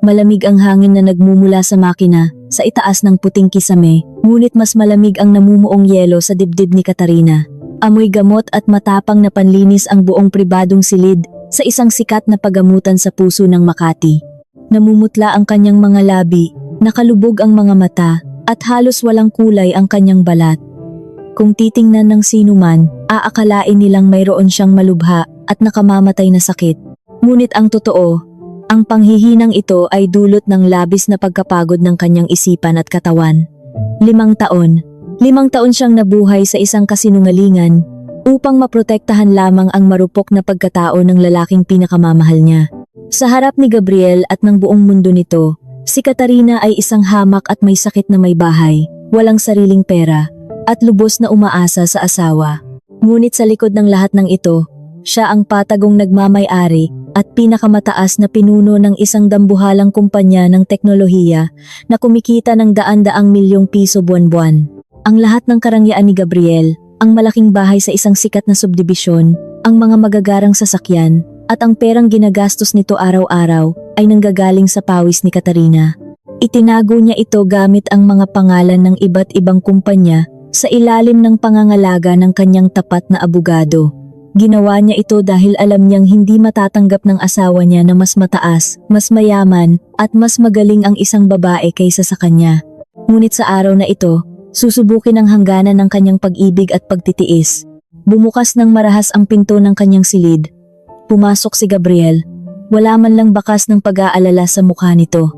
Malamig ang hangin na nagmumula sa makina, sa itaas ng puting kisame, ngunit mas malamig ang namumuong yelo sa dibdib ni Katarina. Amoy gamot at matapang na panlinis ang buong pribadong silid sa isang sikat na pagamutan sa puso ng Makati. Namumutla ang kanyang mga labi, nakalubog ang mga mata, at halos walang kulay ang kanyang balat. Kung titingnan ng sino man, aakalain nilang mayroon siyang malubha at nakamamatay na sakit. Ngunit ang totoo, ang panghihinang ito ay dulot ng labis na pagkapagod ng kanyang isipan at katawan. 5 taon. 5 taon siyang nabuhay sa isang kasinungalingan upang maprotektahan lamang ang marupok na pagkatao ng lalaking pinakamamahal niya. Sa harap ni Gabriel at ng buong mundo nito, si Katarina ay isang hamak at may sakit na may bahay, walang sariling pera, at lubos na umaasa sa asawa. Ngunit sa likod ng lahat ng ito, siya ang patagong nagmamay-ari at pinakamataas na pinuno ng isang dambuhalang kumpanya ng teknolohiya na kumikita ng daan-daang milyong piso buwan-buwan. Ang lahat ng karangyaan ni Gabriel, ang malaking bahay sa isang sikat na subdibisyon, ang mga magagarang sasakyan, at ang perang ginagastos nito araw-araw ay nanggagaling sa pawis ni Katarina. Itinago niya ito gamit ang mga pangalan ng iba't ibang kumpanya sa ilalim ng pangangalaga ng kanyang tapat na abogado. Ginawa niya ito dahil alam niyang hindi matatanggap ng asawa niya na mas mataas, mas mayaman, at mas magaling ang isang babae kaysa sa kanya. Ngunit sa araw na ito, susubukin ang hangganan ng kanyang pag-ibig at pagtitiis. Bumukas ng marahas ang pinto ng kanyang silid. Pumasok si Gabriel. Wala man lang bakas ng pag-aalala sa mukha nito.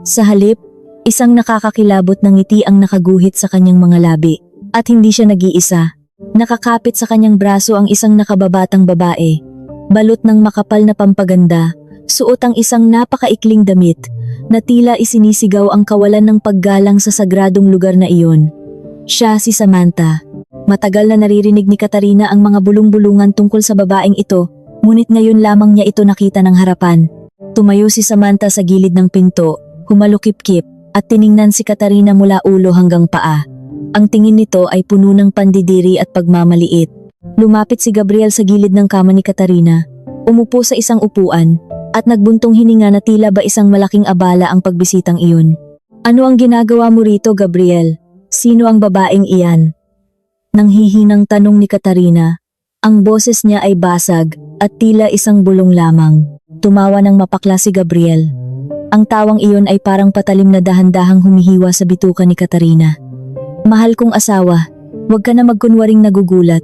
Sa halip, isang nakakakilabot na ngiti ang nakaguhit sa kanyang mga labi. At hindi siya nag-iisa. Nakakapit sa kanyang braso ang isang nakababatang babae. Balot ng makapal na pampaganda, suot ang isang napakaikling damit, na tila isinisigaw ang kawalan ng paggalang sa sagradong lugar na iyon. Siya si Samantha. Matagal na naririnig ni Katarina ang mga bulong-bulungan tungkol sa babaeng ito, ngunit ngayon lamang niya ito nakita ng harapan. Tumayo si Samantha sa gilid ng pinto, humalukip-kip, at tiningnan si Katarina mula ulo hanggang paa. Ang tingin nito ay puno ng pandidiri at pagmamaliit. Lumapit si Gabriel sa gilid ng kama ni Katarina, umupo sa isang upuan, at nagbuntong hininga na tila ba isang malaking abala ang pagbisitang iyon. Ano ang ginagawa mo rito, Gabriel? Sino ang babaeng iyan? Nanghihinang tanong ni Katarina. Ang boses niya ay basag at tila isang bulong lamang. Tumawa ng mapakla si Gabriel. Ang tawang iyon ay parang patalim na dahan-dahang humihiwa sa bituka ni Katarina. Mahal kong asawa, huwag ka na magkunwaring nagugulat.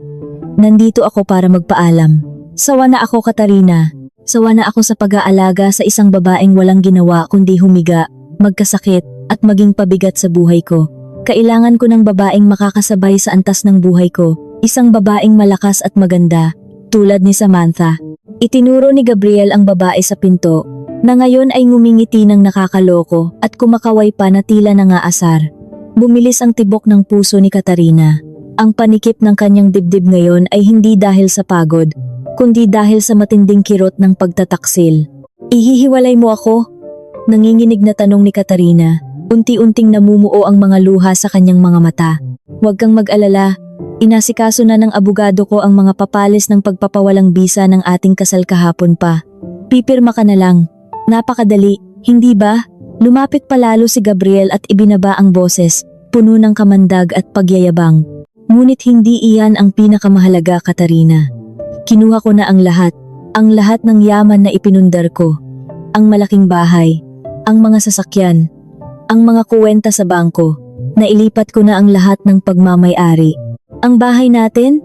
Nandito ako para magpaalam. Sawa na ako, Katarina. Sawa na ako sa pag-aalaga sa isang babaeng walang ginawa kundi humiga, magkasakit, at maging pabigat sa buhay ko. Kailangan ko ng babaeng makakasabay sa antas ng buhay ko, isang babaeng malakas at maganda, tulad ni Samantha. Itinuro ni Gabriel ang babae sa pinto, na ngayon ay ngumingiti ng nakakaloko at kumakaway pa na tila nangaasar. Bumilis ang tibok ng puso ni Katarina. Ang panikip ng kanyang dibdib ngayon ay hindi dahil sa pagod, kundi dahil sa matinding kirot ng pagtataksil. Ihihiwalay mo ako? Nanginginig na tanong ni Katarina. Unti-unting namumuo ang mga luha sa kanyang mga mata. Huwag kang mag-alala. Inasikaso na ng abogado ko ang mga papalis ng pagpapawalang bisa ng ating kasal kahapon pa. Pipirma ka na lang. Napakadali, hindi ba? Lumapit palalo si Gabriel at ibinaba ang boses, puno ng kamandag at pagyayabang. Ngunit hindi iyan ang pinakamahalaga, Katarina. Kinuha ko na ang lahat ng yaman na ipinundar ko. Ang malaking bahay, ang mga sasakyan, ang mga kuwenta sa bangko. Nailipat ko na ang lahat ng pagmamay-ari. Ang bahay natin?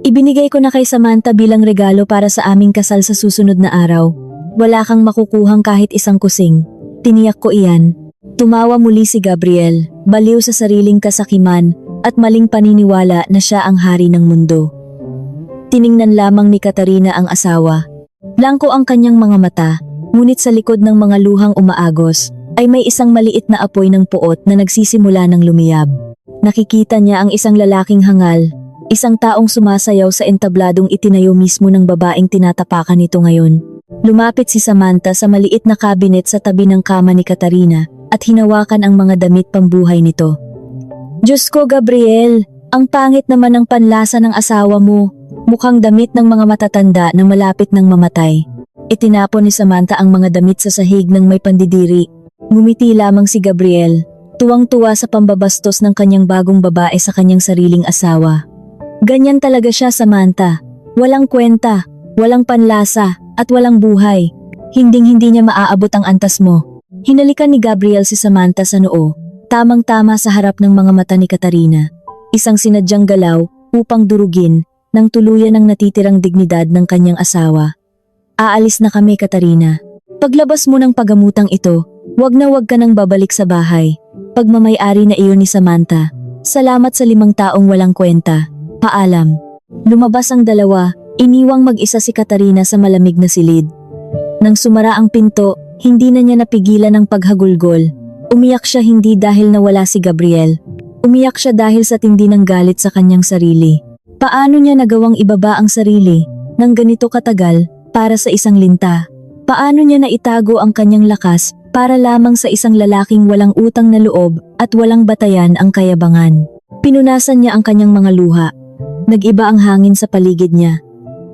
Ibinigay ko na kay Samantha bilang regalo para sa aming kasal sa susunod na araw. Wala kang makukuhang kahit isang kusing. Tiniyak ko iyan. Tumawa muli si Gabriel, baliw sa sariling kasakiman at maling paniniwala na siya ang hari ng mundo. Tiningnan lamang ni Katarina ang asawa. Blanko ang kanyang mga mata, ngunit sa likod ng mga luhang umaagos ay may isang maliit na apoy ng puot na nagsisimula ng lumiyab. Nakikita niya ang isang lalaking hangal, isang taong sumasayaw sa entabladong itinayo mismo ng babaeng tinatapakan nito ngayon. Lumapit si Samantha sa maliit na kabinet sa tabi ng kama ni Katarina at hinawakan ang mga damit pambuhay nito. Diyos ko, Gabriel, ang pangit naman ng panlasa ng asawa mo. Mukhang damit ng mga matatanda na malapit ng mamatay. Itinapon ni Samantha ang mga damit sa sahig ng may pandidiri. Ngumiti lamang si Gabriel, tuwang-tuwa sa pambabastos ng kanyang bagong babae sa kanyang sariling asawa. Ganyan talaga siya, Samantha. Walang kwenta, walang panlasa, at walang buhay. Hinding-hindi niya maaabot ang antas mo. Hinalikan ni Gabriel si Samantha sa noo, tamang-tama sa harap ng mga mata ni Katarina. Isang sinadyang galaw upang durugin ng tuluyan ang natitirang dignidad ng kanyang asawa. Aalis na kami, Katarina. Paglabas mo ng pagamutang ito, wag ka nang babalik sa bahay. Pagmamay-ari na iyon ni Samantha. Salamat sa 5 taong walang kwenta. Paalam. Lumabas ang dalawa, iniwang mag-isa si Katarina sa malamig na silid. Nang sumara ang pinto, hindi na niya napigilan ang paghagulgol. Umiyak siya hindi dahil nawala si Gabriel. Umiyak siya dahil sa tindi ng galit sa kanyang sarili. Paano niya nagawang ibaba ang sarili ng ganito katagal para sa isang linta? Paano niya naitago ang kanyang lakas para lamang sa isang lalaking walang utang na loob at walang batayan ang kayabangan? Pinunasan niya ang kanyang mga luha. Nag-iba ang hangin sa paligid niya.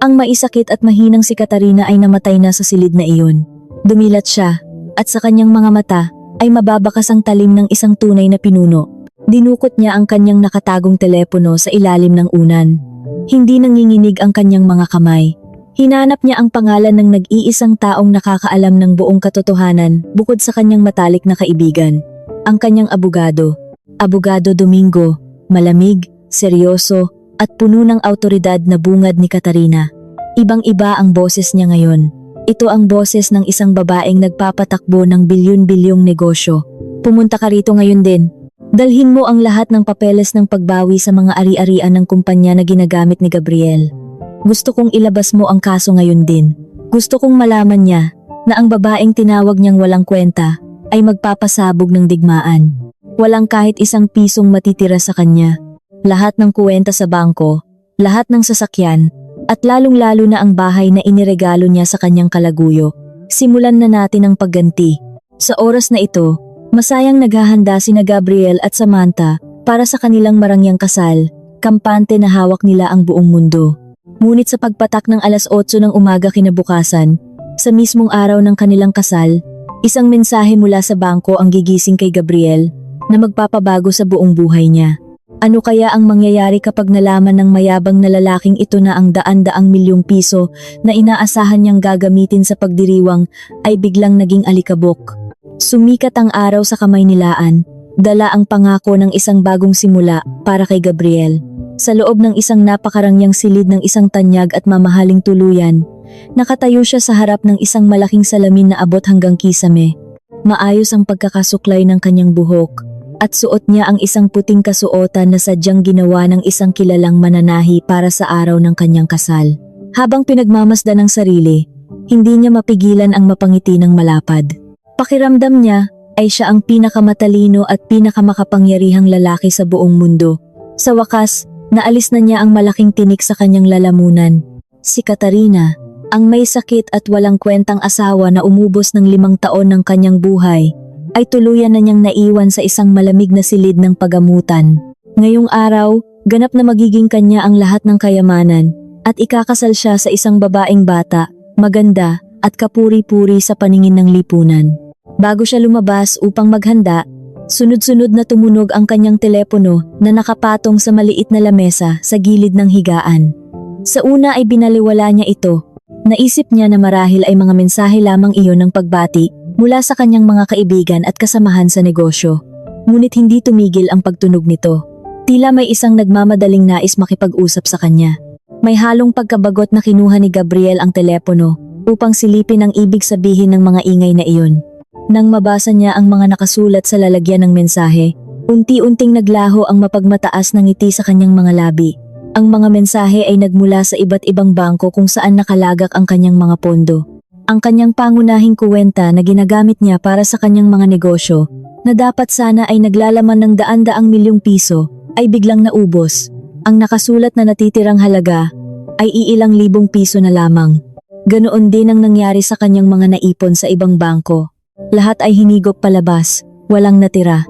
Ang maisakit at mahinang si Katarina ay namatay na sa silid na iyon. Dumilat siya, at sa kanyang mga mata ay mababakas ang talim ng isang tunay na pinuno. Dinukot niya ang kanyang nakatagong telepono sa ilalim ng unan. Hindi nanginginig ang kanyang mga kamay. Hinanap niya ang pangalan ng nag-iisang taong nakakaalam ng buong katotohanan bukod sa kanyang matalik na kaibigan. Ang kanyang abogado. Abogado Domingo, malamig, seryoso, at puno ng awtoridad na bungad ni Katarina. Ibang-iba ang boses niya ngayon. Ito ang boses ng isang babaeng nagpapatakbo ng bilyon-bilyong negosyo. Pumunta ka rito ngayon din. Dalhin mo ang lahat ng papeles ng pagbawi sa mga ari-arian ng kumpanya na ginagamit ni Gabriel. Gusto kong ilabas mo ang kaso ngayon din. Gusto kong malaman niya na ang babaeng tinawag niyang walang kwenta ay magpapasabog ng digmaan. Walang kahit isang pisong matitira sa kanya. Lahat ng kuwenta sa bangko, lahat ng sasakyan, at lalong-lalo na ang bahay na iniregalo niya sa kanyang kalaguyo. Simulan na natin ang pagganti. Sa oras na ito, masayang naghahanda sina Gabriel at Samantha para sa kanilang marangyang kasal, kampante na hawak nila ang buong mundo. Ngunit sa pagpatak ng 8:00 ng umaga kinabukasan, sa mismong araw ng kanilang kasal, isang mensahe mula sa bangko ang gigising kay Gabriel na magpapabago sa buong buhay niya. Ano kaya ang mangyayari kapag nalaman ng mayabang na lalaking ito na ang daan-daang milyong piso na inaasahan niyang gagamitin sa pagdiriwang ay biglang naging alikabok? Sumikat ang araw sa kamay nilaan, dala ang pangako ng isang bagong simula para kay Gabriel. Sa loob ng isang napakarangyang silid ng isang tanyag at mamahaling tuluyan, nakatayo siya sa harap ng isang malaking salamin na abot hanggang kisame. Maayos ang pagkakasuklay ng kanyang buhok, at suot niya ang isang puting kasuotan na sadyang ginawa ng isang kilalang mananahi para sa araw ng kanyang kasal. Habang pinagmamasdan ng sarili, hindi niya mapigilan ang mapangiti ng malapad. Pakiramdam niya ay siya ang pinakamatalino at pinakamakapangyarihang lalaki sa buong mundo. Sa wakas, naalis na niya ang malaking tinik sa kanyang lalamunan. Si Katarina, ang may sakit at walang kwentang asawa na umubos ng 5 taon ng kanyang buhay, ay tuluyan na niyang naiwan sa isang malamig na silid ng pagamutan. Ngayong araw, ganap na magiging kanya ang lahat ng kayamanan at ikakasal siya sa isang babaeng bata, maganda at kapuri-puri sa paningin ng lipunan. Bago siya lumabas upang maghanda, sunod-sunod na tumunog ang kanyang telepono na nakapatong sa maliit na lamesa sa gilid ng higaan. Sa una ay binaliwala niya ito. Naisip niya na marahil ay mga mensahe lamang iyon ng pagbati mula sa kanyang mga kaibigan at kasamahan sa negosyo. Ngunit hindi tumigil ang pagtunog nito. Tila may isang nagmamadaling nais makipag-usap sa kanya. May halong pagkabagot na kinuha ni Gabriel ang telepono upang silipin ang ibig sabihin ng mga ingay na iyon. Nang mabasa niya ang mga nakasulat sa lalagyan ng mensahe, unti-unting naglaho ang mapagmataas na ngiti sa kanyang mga labi. Ang mga mensahe ay nagmula sa iba't ibang bangko kung saan nakalagak ang kanyang mga pondo. Ang kanyang pangunahing kuwenta na ginagamit niya para sa kanyang mga negosyo, na dapat sana ay naglalaman ng daan-daang milyong piso, ay biglang naubos. Ang nakasulat na natitirang halaga ay iilang libong piso na lamang. Ganoon din ang nangyari sa kanyang mga naipon sa ibang bangko. Lahat ay hinigop palabas, walang natira.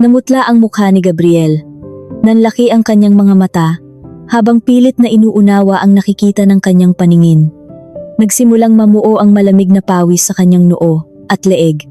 Namutla ang mukha ni Gabriel. Nanlaki ang kanyang mga mata, habang pilit na inuunawa ang nakikita ng kanyang paningin. Nagsimulang mamuo ang malamig na pawis sa kanyang noo at leeg.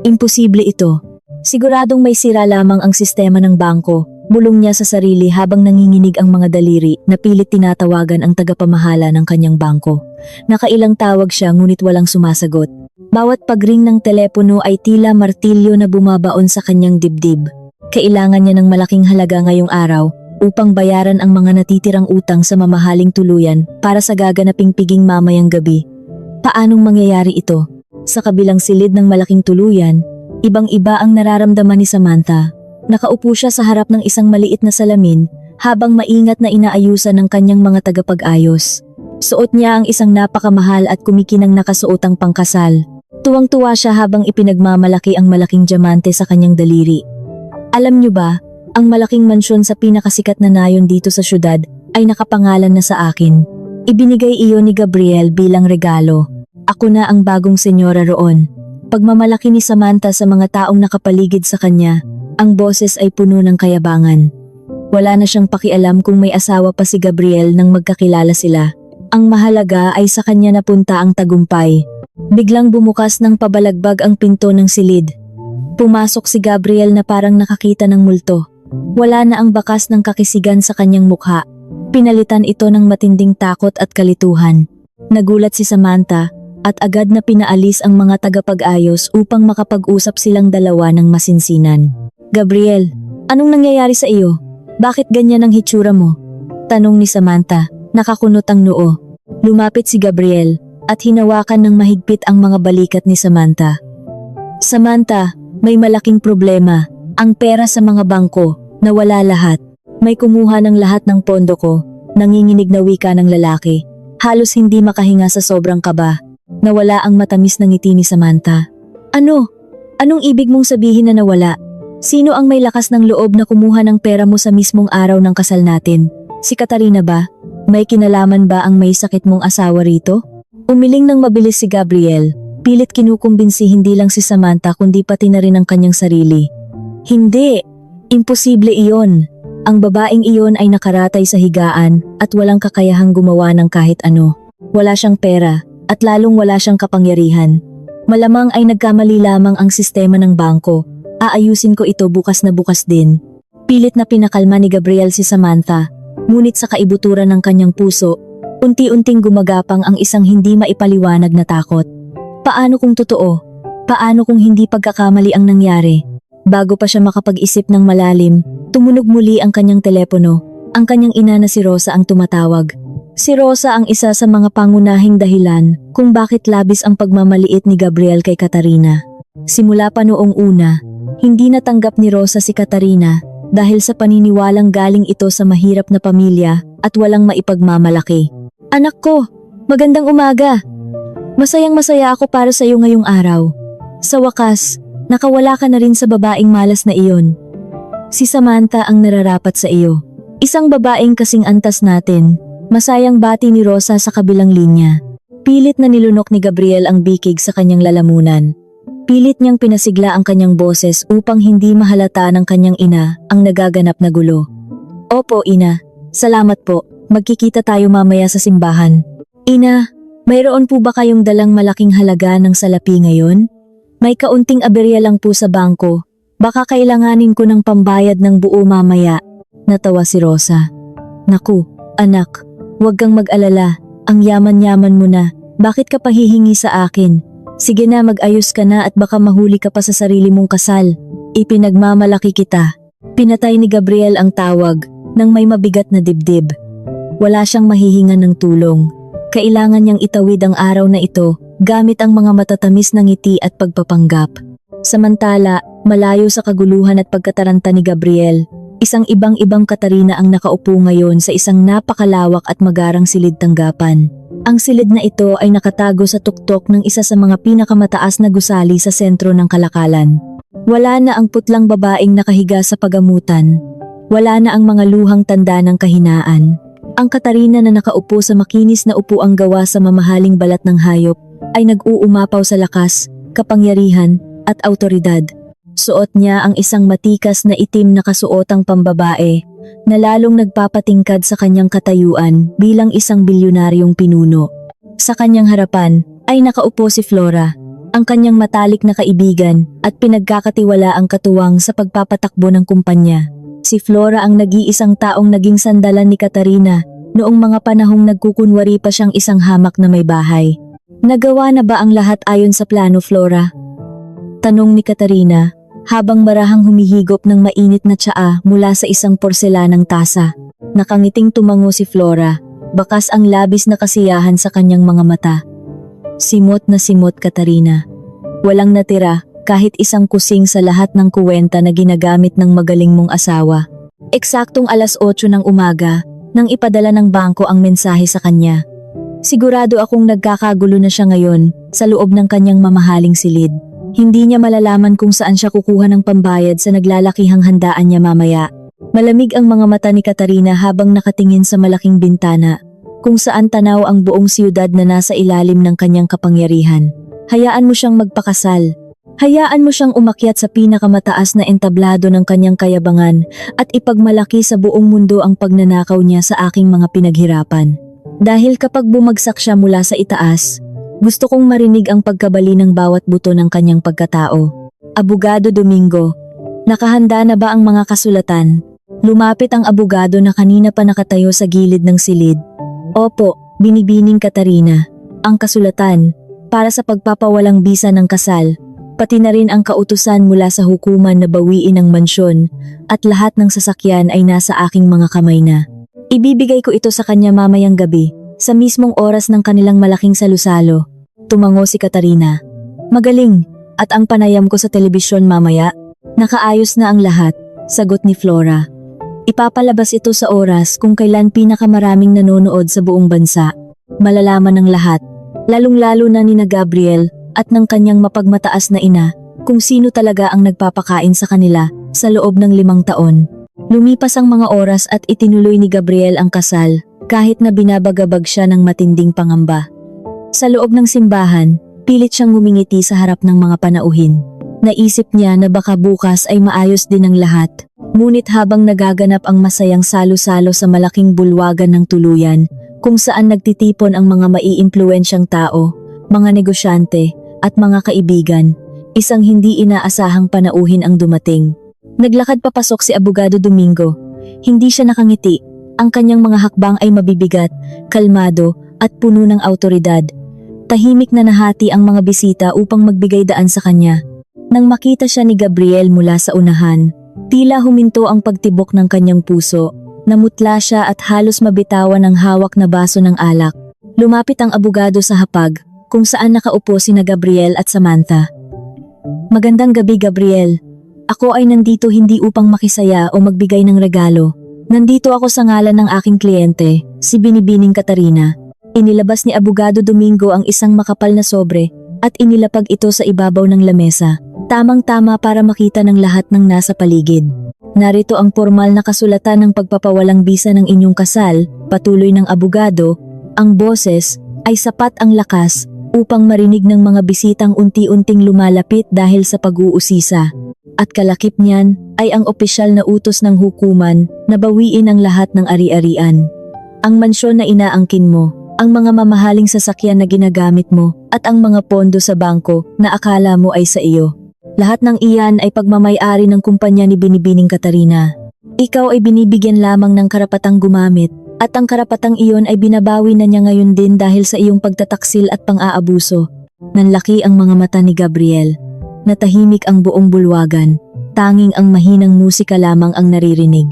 Imposible ito. Siguradong may sira lamang ang sistema ng bangko. Bulong niya sa sarili habang nanginginig ang mga daliri na pilit tinatawagan ang tagapamahala ng kanyang bangko. Nakailang tawag siya ngunit walang sumasagot. Bawat pagring ng telepono ay tila martilyo na bumabaon sa kanyang dibdib. Kailangan niya ng malaking halaga ngayong araw upang bayaran ang mga natitirang utang sa mamahaling tuluyan para sa gaganaping piging mamayang gabi. Paanong mangyayari ito? Sa kabilang silid ng malaking tuluyan, ibang-iba ang nararamdaman ni Samantha. Nakaupo siya sa harap ng isang maliit na salamin habang maingat na inaayusan ng kanyang mga tagapag-ayos. Suot niya ang isang napakamahal at kumikinang nakasuotang pangkasal. Tuwang-tuwa siya habang ipinagmamalaki ang malaking diamante sa kanyang daliri. Alam niyo ba, ang malaking mansyon sa pinakasikat na nayon dito sa syudad ay nakapangalan na sa akin. Ibinigay iyon ni Gabriel bilang regalo. Ako na ang bagong senyora roon. Pagmamalaki ni Samantha sa mga taong nakapaligid sa kanya, ang boses ay puno ng kayabangan. Wala na siyang pakialam kung may asawa pa si Gabriel nang magkakilala sila. Ang mahalaga ay sa kanya napunta ang tagumpay. Biglang bumukas ng pabalagbag ang pinto ng silid. Pumasok si Gabriel na parang nakakita ng multo. Wala na ang bakas ng kakisigan sa kanyang mukha. Pinalitan ito ng matinding takot at kalituhan. Nagulat si Samantha at agad na pinaalis ang mga tagapag-ayos upang makapag-usap silang dalawa ng masinsinan. Gabriel, anong nangyayari sa iyo? Bakit ganyan ang hitsura mo? Tanong ni Samantha, nakakunot ang noo. Lumapit si Gabriel at hinawakan ng mahigpit ang mga balikat ni Samantha. Samantha, may malaking problema. Ang pera sa mga bangko, nawala lahat. May kumuha ng lahat ng pondo ko, nanginginig na wika ng lalaki. Halos hindi makahinga sa sobrang kaba. Nawala ang matamis na ngiti ni Samantha. Ano? Anong ibig mong sabihin na nawala? Sino ang may lakas ng loob na kumuha ng pera mo sa mismong araw ng kasal natin? Si Katarina ba? May kinalaman ba ang may sakit mong asawa rito? Umiling ng mabilis si Gabriel. Pilit kinukumbinsi hindi lang si Samantha kundi pati na rin ang kanyang sarili. Hindi! Imposible iyon! Ang babaeng iyon ay nakaratay sa higaan at walang kakayahang gumawa ng kahit ano. Wala siyang pera at lalong wala siyang kapangyarihan. Malamang ay nagkamali lamang ang sistema ng bangko. Aayusin ko ito bukas na bukas din. Pilit na pinakalma ni Gabriel si Samantha, ngunit sa kaibuturan ng kanyang puso, unti-unting gumagapang ang isang hindi maipaliwanag na takot. Paano kung totoo? Paano kung hindi pagkakamali ang nangyari? Bago pa siya makapag-isip ng malalim, tumunog muli ang kanyang telepono. Ang kanyang ina na si Rosa ang tumatawag. Si Rosa ang isa sa mga pangunahing dahilan kung bakit labis ang pagmamaliit ni Gabriel kay Katarina. Simula pa noong una, hindi natanggap ni Rosa si Katarina dahil sa paniniwalang galing ito sa mahirap na pamilya at walang maipagmamalaki. Anak ko, magandang umaga! Masayang-masaya ako para sa iyo ngayong araw. Sa wakas, nakawala ka na rin sa babaeng malas na iyon. Si Samantha ang nararapat sa iyo. Isang babaeng kasing antas natin. Masayang bati ni Rosa sa kabilang linya. Pilit na nilunok ni Gabriel ang bikig sa kanyang lalamunan. Pilit niyang pinasigla ang kanyang boses upang hindi mahalata ng kanyang ina ang nagaganap na gulo. Opo, ina. Salamat po. Magkikita tayo mamaya sa simbahan. Ina, mayroon po ba kayong dalang malaking halaga ng salapi ngayon? May kaunting aberya lang po sa bangko. Baka kailanganin ko ng pambayad ng buo mamaya. Natawa si Rosa. Naku, anak, huwag kang mag-alala. Ang yaman-yaman mo na. Bakit ka pahihingi sa akin? Sige na, mag-ayos ka na at baka mahuli ka pa sa sarili mong kasal. Ipinagmamalaki kita. Pinatay ni Gabriel ang tawag nang may mabigat na dibdib. Wala siyang mahihingan ng tulong. Kailangan niyang itawid ang araw na ito gamit ang mga matatamis na ngiti at pagpapanggap. Samantala, malayo sa kaguluhan at pagkataranta ni Gabriel, isang ibang-ibang Katarina ang nakaupo ngayon sa isang napakalawak at magarang silid tanggapan. Ang silid na ito ay nakatago sa tuktok ng isa sa mga pinakamataas na gusali sa sentro ng kalakalan. Wala na ang putlang babaeng nakahiga sa pagamutan. Wala na ang mga luhang tanda ng kahinaan. Ang Katarina na nakaupo sa makinis na upuang gawa sa mamahaling balat ng hayop ay nag-uumapaw sa lakas, kapangyarihan at autoridad. Suot niya ang isang matikas na itim na kasuotang pambabae na lalong nagpapatingkad sa kanyang katayuan bilang isang bilyonaryong pinuno. Sa kanyang harapan ay nakaupo si Flora, ang kanyang matalik na kaibigan at pinagkakatiwala ang katuwang sa pagpapatakbo ng kumpanya. Si Flora ang nag-iisang taong naging sandalan ni Katarina noong mga panahong nagkukunwari pa siyang isang hamak na may bahay. Nagawa na ba ang lahat ayon sa plano, Flora? Tanong ni Katarina habang marahang humihigop ng mainit na tsaa mula sa isang porselanang tasa. Nakangiting tumango si Flora, bakas ang labis na kasiyahan sa kanyang mga mata. Simot na simot, Katarina. Walang natira kahit isang kusing sa lahat ng kuwenta na ginagamit ng magaling mong asawa. Eksaktong 8:00 ng umaga nang ipadala ng bangko ang mensahe sa kanya. Sigurado akong nagkakagulo na siya ngayon sa loob ng kanyang mamahaling silid. Hindi niya malalaman kung saan siya kukuha ng pambayad sa naglalakihang handaan niya mamaya. Malamig ang mga mata ni Katarina habang nakatingin sa malaking bintana, kung saan tanaw ang buong siyudad na nasa ilalim ng kanyang kapangyarihan. Hayaan mo siyang magpakasal. Hayaan mo siyang umakyat sa pinakamataas na entablado ng kanyang kayabangan at ipagmalaki sa buong mundo ang pagnanakaw niya sa aking mga pinaghirapan. Dahil kapag bumagsak siya mula sa itaas, gusto kong marinig ang pagkabali ng bawat buto ng kanyang pagkatao. Abogado Domingo, nakahanda na ba ang mga kasulatan? Lumapit ang abogado na kanina pa nakatayo sa gilid ng silid. Opo, binibining Katarina. Ang kasulatan, para sa pagpapawalang bisa ng kasal, pati na rin ang kautusan mula sa hukuman na bawiin ang mansyon at lahat ng sasakyan ay nasa aking mga kamay na. Ibibigay ko ito sa kanya mamayang gabi, sa mismong oras ng kanilang malaking salusalo. Tumango si Katarina. Magaling, at ang panayam ko sa telebisyon mamaya, nakaayos na ang lahat, sagot ni Flora. Ipapalabas ito sa oras kung kailan pinakamaraming nanonood sa buong bansa. Malalaman ng lahat, lalong-lalo na ni na Gabriel at ng kanyang mapagmataas na ina, kung sino talaga ang nagpapakain sa kanila sa loob ng 5 taon. Lumipas ang mga oras at itinuloy ni Gabriel ang kasal, kahit na binabagabag siya ng matinding pangamba. Sa loob ng simbahan, pilit siyang ngumingiti sa harap ng mga panauhin. Naisip niya na baka bukas ay maayos din ang lahat. Ngunit habang nagaganap ang masayang salo-salo sa malaking bulwagan ng tuluyan, kung saan nagtitipon ang mga maiimpluwensyang tao, mga negosyante, at mga kaibigan, isang hindi inaasahang panauhin ang dumating. Naglakad papasok si Abogado Domingo. Hindi siya nakangiti. Ang kanyang mga hakbang ay mabibigat, kalmado, at puno ng awtoridad. Tahimik na nahati ang mga bisita upang magbigay daan sa kanya. Nang makita siya ni Gabriel mula sa unahan, tila huminto ang pagtibok ng kanyang puso. Namutla siya at halos mabitawan ang hawak na baso ng alak. Lumapit ang abogado sa hapag, kung saan nakaupo sina Gabriel at Samantha. Magandang gabi, Gabriel. Ako ay nandito hindi upang makisaya o magbigay ng regalo. Nandito ako sa ngalan ng aking kliyente, si Binibining Katarina. Inilabas ni Abogado Domingo ang isang makapal na sobre at inilapag ito sa ibabaw ng lamesa. Tamang-tama para makita ng lahat ng nasa paligid. Narito ang formal na kasulatan ng pagpapawalang bisa ng inyong kasal, patuloy ng abogado. Ang boses ay sapat ang lakas upang marinig ng mga bisitang unti-unting lumalapit dahil sa pag-uusisa. At kalakip niyan ay ang opisyal na utos ng hukuman na bawiin ang lahat ng ari-arian. Ang mansyon na inaangkin mo, ang mga mamahaling sasakyan na ginagamit mo, at ang mga pondo sa bangko na akala mo ay sa iyo. Lahat ng iyan ay pagmamay-ari ng kumpanya ni Binibining Katarina. Ikaw ay binibigyan lamang ng karapatang gumamit, at ang karapatang iyon ay binabawi na niya ngayon din dahil sa iyong pagtataksil at pang-aabuso. Nanlaki ang mga mata ni Gabriel. Natahimik ang buong bulwagan. Tanging ang mahinang musika lamang ang naririnig.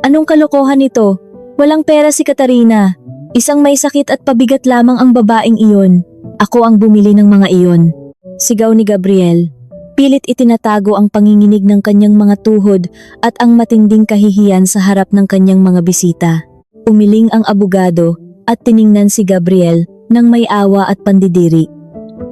Anong kalokohan ito? Walang pera si Katarina. Isang may sakit at pabigat lamang ang babaeng iyon. Ako ang bumili ng mga iyon. Sigaw ni Gabriel. Pilit itinatago ang panginginig ng kanyang mga tuhod at ang matinding kahihiyan sa harap ng kanyang mga bisita. Umiling ang abogado at tiningnan si Gabriel ng may awa at pandidiri.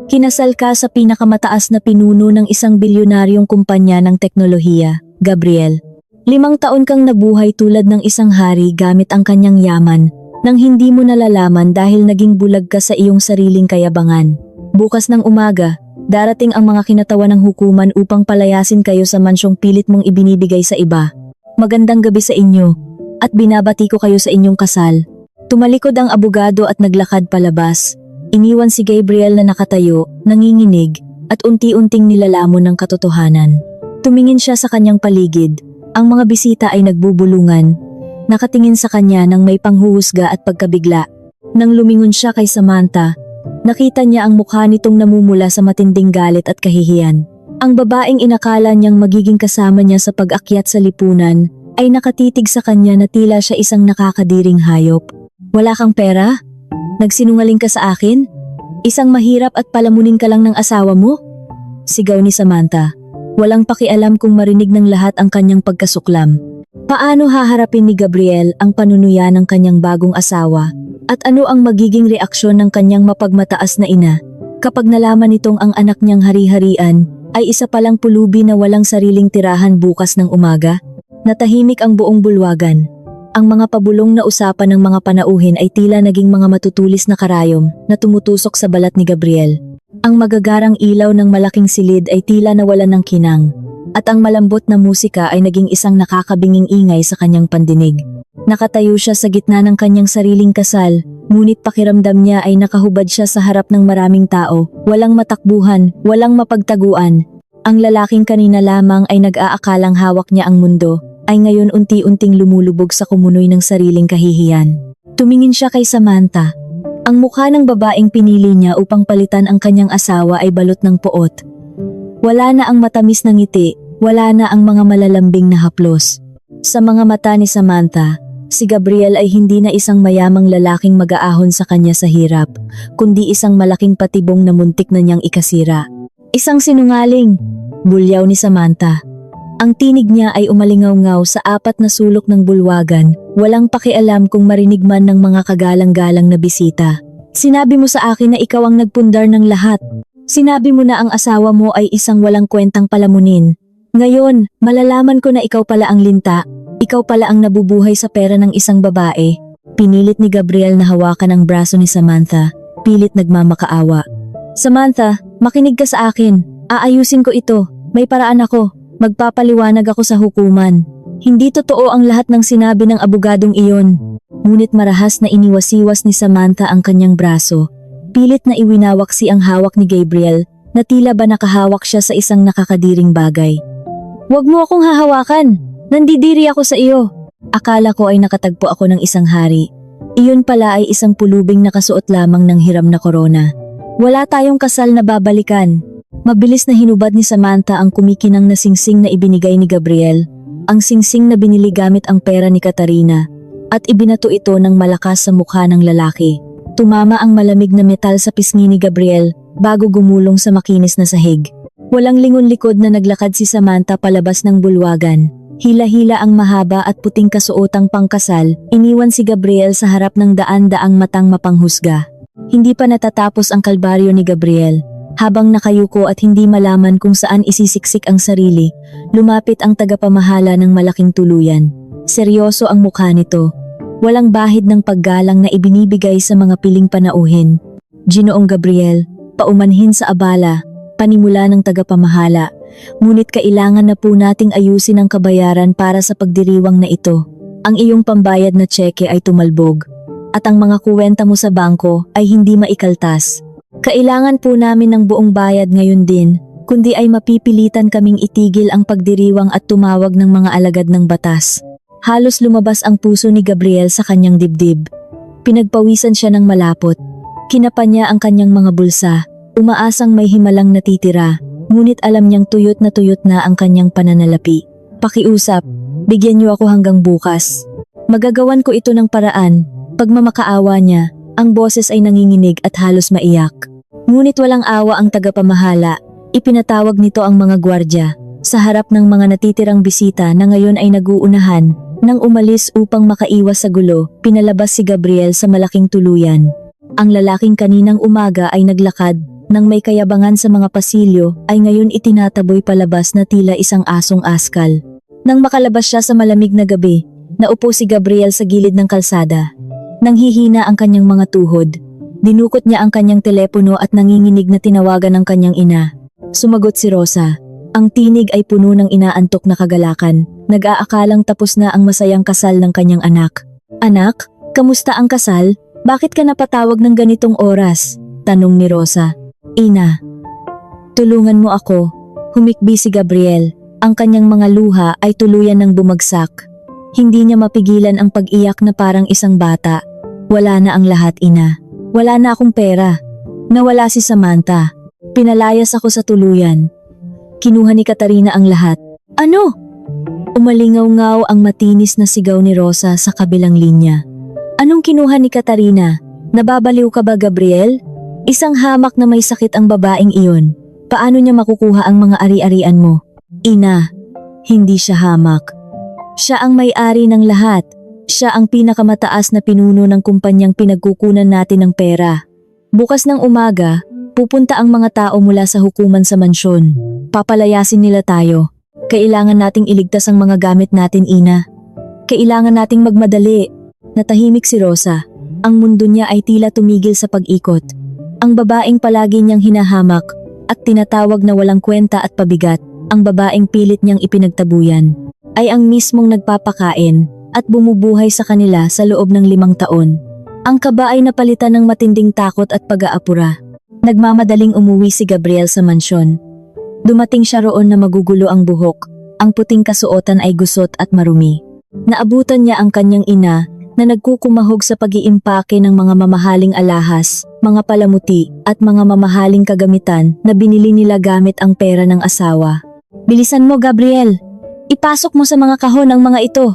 Kinasal ka sa pinakamataas na pinuno ng isang bilyonaryong kumpanya ng teknolohiya, Gabriel. 5 taon kang nabuhay tulad ng isang hari gamit ang kanyang yaman, nang hindi mo nalalaman dahil naging bulag ka sa iyong sariling kayabangan. Bukas ng umaga, darating ang mga kinatawan ng hukuman upang palayasin kayo sa mansyong pilit mong ibinibigay sa iba. Magandang gabi sa inyo, at binabati ko kayo sa inyong kasal. Tumalikod ang abogado at naglakad palabas. Iniwan si Gabriel na nakatayo, nanginginig, at unti-unting nilalamon ng katotohanan. Tumingin siya sa kanyang paligid. Ang mga bisita ay nagbubulungan. Nakatingin sa kanya ng may panghuhusga at pagkabigla. Nang lumingon siya kay Samantha, nakita niya ang mukha nitong namumula sa matinding galit at kahihiyan. Ang babaeng inakala niyang magiging kasama niya sa pag-akyat sa lipunan ay nakatitig sa kanya na tila siya isang nakakadiring hayop. Wala kang pera? Nagsinungaling ka sa akin? Isang mahirap at palamunin ka lang ng asawa mo? Sigaw ni Samantha. Walang pakialam kung marinig ng lahat ang kanyang pagkasuklam. Paano haharapin ni Gabriel ang panunuya ng kanyang bagong asawa? At ano ang magiging reaksyon ng kanyang mapagmataas na ina kapag nalaman nitong ang anak niyang hari-harian ay isa palang pulubi na walang sariling tirahan bukas ng umaga? Natahimik ang buong bulwagan. Ang mga pabulong na usapan ng mga panauhin ay tila naging mga matutulis na karayom na tumutusok sa balat ni Gabriel. Ang magagarang ilaw ng malaking silid ay tila nawalan ng kinang, at ang malambot na musika ay naging isang nakakabinging ingay sa kanyang pandinig. Nakatayo siya sa gitna ng kanyang sariling kasal, ngunit pakiramdam niya ay nakahubad siya sa harap ng maraming tao, walang matakbuhan, walang mapagtaguan. Ang lalaking kanina lamang ay nag-aakalang hawak niya ang mundo, ay ngayon unti-unting lumulubog sa kumunoy ng sariling kahihiyan. Tumingin siya kay Samantha. Ang mukha ng babaeng pinili niya upang palitan ang kanyang asawa ay balot ng poot. Wala na ang matamis na ngiti, wala na ang mga malalambing na haplos. Sa mga mata ni Samantha, si Gabriel ay hindi na isang mayamang lalaking mag-aahon sa kanya sa hirap, kundi isang malaking patibong na muntik na niyang ikasira. Isang sinungaling, bulyaw ni Samantha. Ang tinig niya ay umalingaw-ngaw sa apat na sulok ng bulwagan, walang pakialam kung marinig man ng mga kagalang-galang na bisita. Sinabi mo sa akin na ikaw ang nagpundar ng lahat. Sinabi mo na ang asawa mo ay isang walang kwentang palamunin. Ngayon, malalaman ko na ikaw pala ang linta, ikaw pala ang nabubuhay sa pera ng isang babae. Pinilit ni Gabriel na hawakan ang braso ni Samantha, pilit nagmamakaawa. Samantha, makinig ka sa akin, aayusin ko ito, may paraan ako. Magpapaliwanag ako sa hukuman. Hindi totoo ang lahat ng sinabi ng abogadong iyon. Ngunit marahas na iniwasiwas ni Samantha ang kanyang braso. Pilit na iwinawaksi ang hawak ni Gabriel na tila ba nakahawak siya sa isang nakakadiring bagay. Huwag mo akong hahawakan! Nandidiri ako sa iyo! Akala ko ay nakatagpo ako ng isang hari. Iyon pala ay isang pulubing nakasuot lamang ng hiram na korona. Wala tayong kasal na babalikan. Mabilis na hinubad ni Samantha ang kumikinang na singsing na ibinigay ni Gabriel, ang singsing na binili gamit ang pera ni Katarina, at ibinato ito ng malakas sa mukha ng lalaki. Tumama ang malamig na metal sa pisngi ni Gabriel bago gumulong sa makinis na sahig. Walang lingon-likod na naglakad si Samantha palabas ng bulwagan. Hila-hila ang mahaba at puting kasuotang pangkasal, iniwan si Gabriel sa harap ng daan-daang matang mapanghusga. Hindi pa natatapos ang kalbaryo ni Gabriel. Habang nakayuko at hindi malaman kung saan isisiksik ang sarili, lumapit ang tagapamahala ng malaking tuluyan. Seryoso ang mukha nito. Walang bahid ng paggalang na ibinibigay sa mga piling panauhin. Ginoong Gabriel, paumanhin sa abala, panimula ng tagapamahala. Ngunit kailangan na po nating ayusin ang kabayaran para sa pagdiriwang na ito. Ang iyong pambayad na tseke ay tumalbog. At ang mga kuwenta mo sa bangko ay hindi maikaltas. Kailangan po namin ng buong bayad ngayon din, kundi ay mapipilitan kaming itigil ang pagdiriwang at tumawag ng mga alagad ng batas. Halos lumabas ang puso ni Gabriel sa kanyang dibdib. Pinagpawisan siya ng malapot. Kinapa niya ang kanyang mga bulsa, umaasang may himalang natitira, ngunit alam niyang tuyot na ang kanyang pananalapi. Pakiusap, bigyan niyo ako hanggang bukas. Magagawan ko ito ng paraan. Pagmamakaawa niya, ang boses ay nanginginig at halos maiyak. Ngunit walang awa ang tagapamahala. Ipinatawag nito ang mga gwardya. Sa harap ng mga natitirang bisita na ngayon ay naguunahan, nang umalis upang makaiwas sa gulo, pinalabas si Gabriel sa malaking tuluyan. Ang lalaking kaninang umaga ay naglakad, nang may kayabangan sa mga pasilyo, ay ngayon itinataboy palabas na tila isang asong askal. Nang makalabas siya sa malamig na gabi, naupo si Gabriel sa gilid ng kalsada. Nanghihina ang kanyang mga tuhod. Dinukot niya ang kanyang telepono at nanginginig na tinawagan ng kanyang ina. Sumagot si Rosa. Ang tinig ay puno ng inaantok na kagalakan. Nag-aakalang tapos na ang masayang kasal ng kanyang anak. Anak, kamusta ang kasal? Bakit ka napatawag ng ganitong oras? Tanong ni Rosa. Ina, tulungan mo ako. Humikbi si Gabriel. Ang kanyang mga luha ay tuluyan ng bumagsak. Hindi niya mapigilan ang pag-iyak na parang isang bata. Wala na ang lahat, ina. Wala na akong pera. Nawala si Samantha. Pinalayas ako sa tuluyan. Kinuha ni Katarina ang lahat. Ano? Umalingaw-ngaw ang matinis na sigaw ni Rosa sa kabilang linya. Anong kinuha ni Katarina? Nababaliw ka ba, Gabriel? Isang hamak na may sakit ang babaeng iyon. Paano niya makukuha ang mga ari-arian mo? Ina, hindi siya hamak. Siya ang may-ari ng lahat. Siya ang pinakamataas na pinuno ng kumpanyang pinagkukunan natin ng pera. Bukas ng umaga, pupunta ang mga tao mula sa hukuman sa mansyon. Papalayasin nila tayo. Kailangan nating iligtas ang mga gamit natin, ina. Kailangan nating magmadali. Natahimik si Rosa. Ang mundo niya ay tila tumigil sa pag-ikot. Ang babaeng palagi niyang hinahamak at tinatawag na walang kwenta at pabigat, ang babaeng pilit niyang ipinagtabuyan, ay ang mismong nagpapakain at bumubuhay sa kanila sa loob ng 5 taon. Ang kaba ay napalitan ng matinding takot at pag-aapura. Nagmamadaling umuwi si Gabriel sa mansyon. Dumating siya roon na magugulo ang buhok, ang puting kasuotan ay gusot at marumi. Naabutan niya ang kanyang ina na nagkukumahog sa pag-iimpake ng mga mamahaling alahas, mga palamuti at mga mamahaling kagamitan na binili nila gamit ang pera ng asawa. Bilisan mo, Gabriel! Ipasok mo sa mga kahon ang mga ito!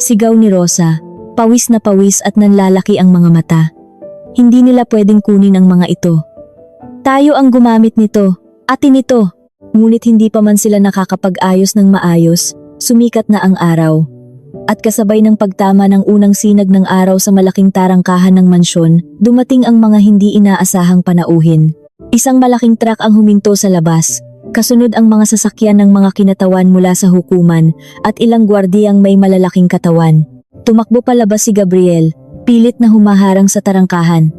Sigaw ni Rosa, pawis na pawis at nanlalaki ang mga mata. Hindi nila pwedeng kunin ang mga ito. Tayo ang gumamit nito, atin ito. Ngunit hindi pa man sila nakakapag-ayos ng maayos, sumikat na ang araw. At kasabay ng pagtama ng unang sinag ng araw sa malaking tarangkahan ng mansyon, dumating ang mga hindi inaasahang panauhin. Isang malaking truck ang huminto sa labas. Kasunod ang mga sasakyan ng mga kinatawan mula sa hukuman at ilang gwardiyang may malalaking katawan. Tumakbo palabas si Gabriel, pilit na humaharang sa tarangkahan.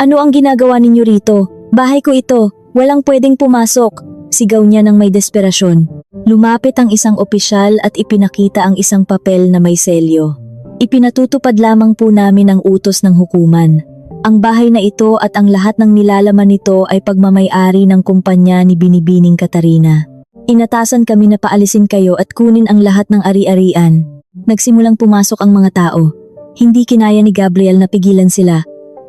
Ano ang ginagawa ninyo rito? Bahay ko ito, walang pwedeng pumasok. Sigaw niya ng may desperasyon. Lumapit ang isang opisyal at ipinakita ang isang papel na may selyo. Ipinatutupad lamang po namin ang utos ng hukuman. Ang bahay na ito at ang lahat ng nilalaman nito ay pagmamay-ari ng kumpanya ni Binibining Katarina. Inatasan kami na paalisin kayo at kunin ang lahat ng ari-arian. Nagsimulang pumasok ang mga tao. Hindi kinaya ni Gabriel na pigilan sila.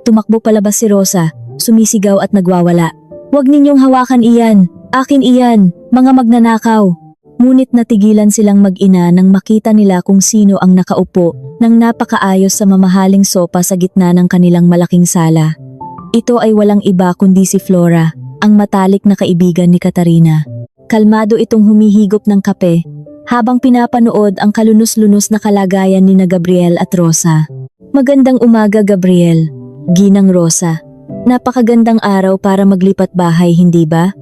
Tumakbo palabas si Rosa, sumisigaw at nagwawala. Huwag ninyong hawakan iyan! Akin iyan, mga magnanakaw. Ngunit natigilan silang mag-ina nang makita nila kung sino ang nakaupo ng napakaayos sa mamahaling sopa sa gitna ng kanilang malaking sala. Ito ay walang iba kundi si Flora, ang matalik na kaibigan ni Katarina. Kalmado itong humihigop ng kape habang pinapanood ang kalunos-lunos na kalagayan ni na Gabriel at Rosa. Magandang umaga, Gabriel. Ginang Rosa. Napakagandang araw para maglipat bahay, hindi ba?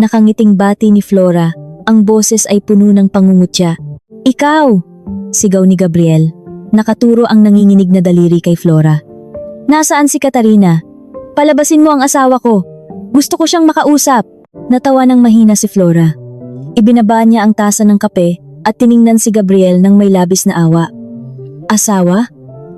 Nakangiting bati ni Flora, ang boses ay puno ng pangungutya. Ikaw! Sigaw ni Gabriel. Nakaturo ang nanginginig na daliri kay Flora. Nasaan si Katarina? Palabasin mo ang asawa ko. Gusto ko siyang makausap. Natawa ng mahina si Flora. Ibinaba niya ang tasa ng kape at tiningnan si Gabriel ng may labis na awa. Asawa?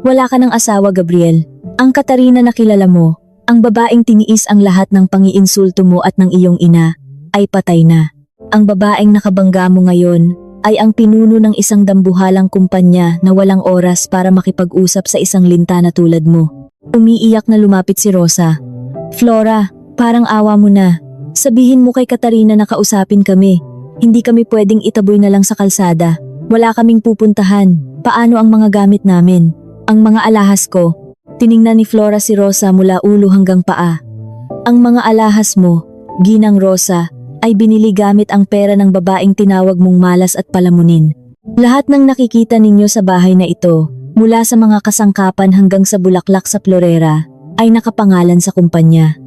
Wala ka ng asawa, Gabriel. Ang Katarina na kilala mo, ang babaeng tiniis ang lahat ng pangiinsulto mo at ng iyong ina, ay patay na. Ang babaeng nakabangga mo ngayon ay ang pinuno ng isang dambuhalang kumpanya na walang oras para makipag-usap sa isang linta na tulad mo. Umiiyak na lumapit si Rosa. Flora, parang awa mo na. Sabihin mo kay Katarina na kausapin kami. Hindi kami pwedeng itaboy na lang sa kalsada. Wala kaming pupuntahan. Paano ang mga gamit namin? Ang mga alahas ko. Tiningnan ni Flora si Rosa mula ulo hanggang paa. Ang mga alahas mo, Ginang Rosa, ay binili gamit ang pera ng babaeng tinawag mong malas at palamunin. Lahat ng nakikita ninyo sa bahay na ito, mula sa mga kasangkapan hanggang sa bulaklak sa florera, ay nakapangalan sa kumpanya.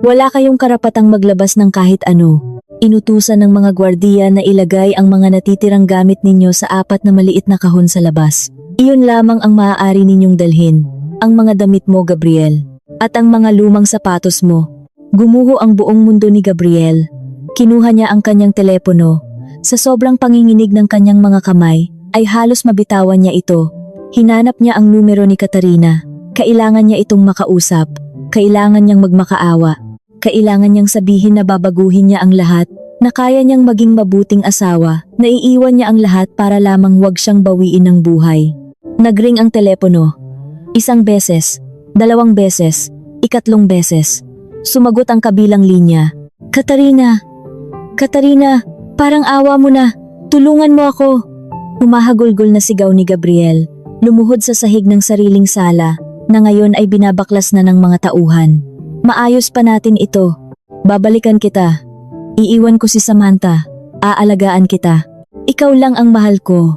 Wala kayong karapatang maglabas ng kahit ano. Inutusan ng mga gwardiya na ilagay ang mga natitirang gamit ninyo sa 4 na maliit na kahon sa labas. Iyon lamang ang maaari ninyong dalhin, ang mga damit mo, Gabriel, at ang mga lumang sapatos mo. Gumuho ang buong mundo ni Gabriel. Kinuha niya ang kanyang telepono. Sa sobrang panginginig ng kanyang mga kamay, ay halos mabitawan niya ito. Hinanap niya ang numero ni Katarina. Kailangan niya itong makausap. Kailangan niyang magmakaawa. Kailangan niyang sabihin na babaguhin niya ang lahat, na kaya niyang maging mabuting asawa, na iiwan niya ang lahat para lamang wag siyang bawiin ng buhay. Nagring ang telepono. 1 beses, 2 beses, 3 beses. Sumagot ang kabilang linya. Katarina! Katarina! Parang awa mo na! Tulungan mo ako! Humahagulgol na sigaw ni Gabriel, lumuhod sa sahig ng sariling sala, na ngayon ay binabaklas na ng mga tauhan. Maayos pa natin ito. Babalikan kita. Iiwan ko si Samantha. Aalagaan kita. Ikaw lang ang mahal ko.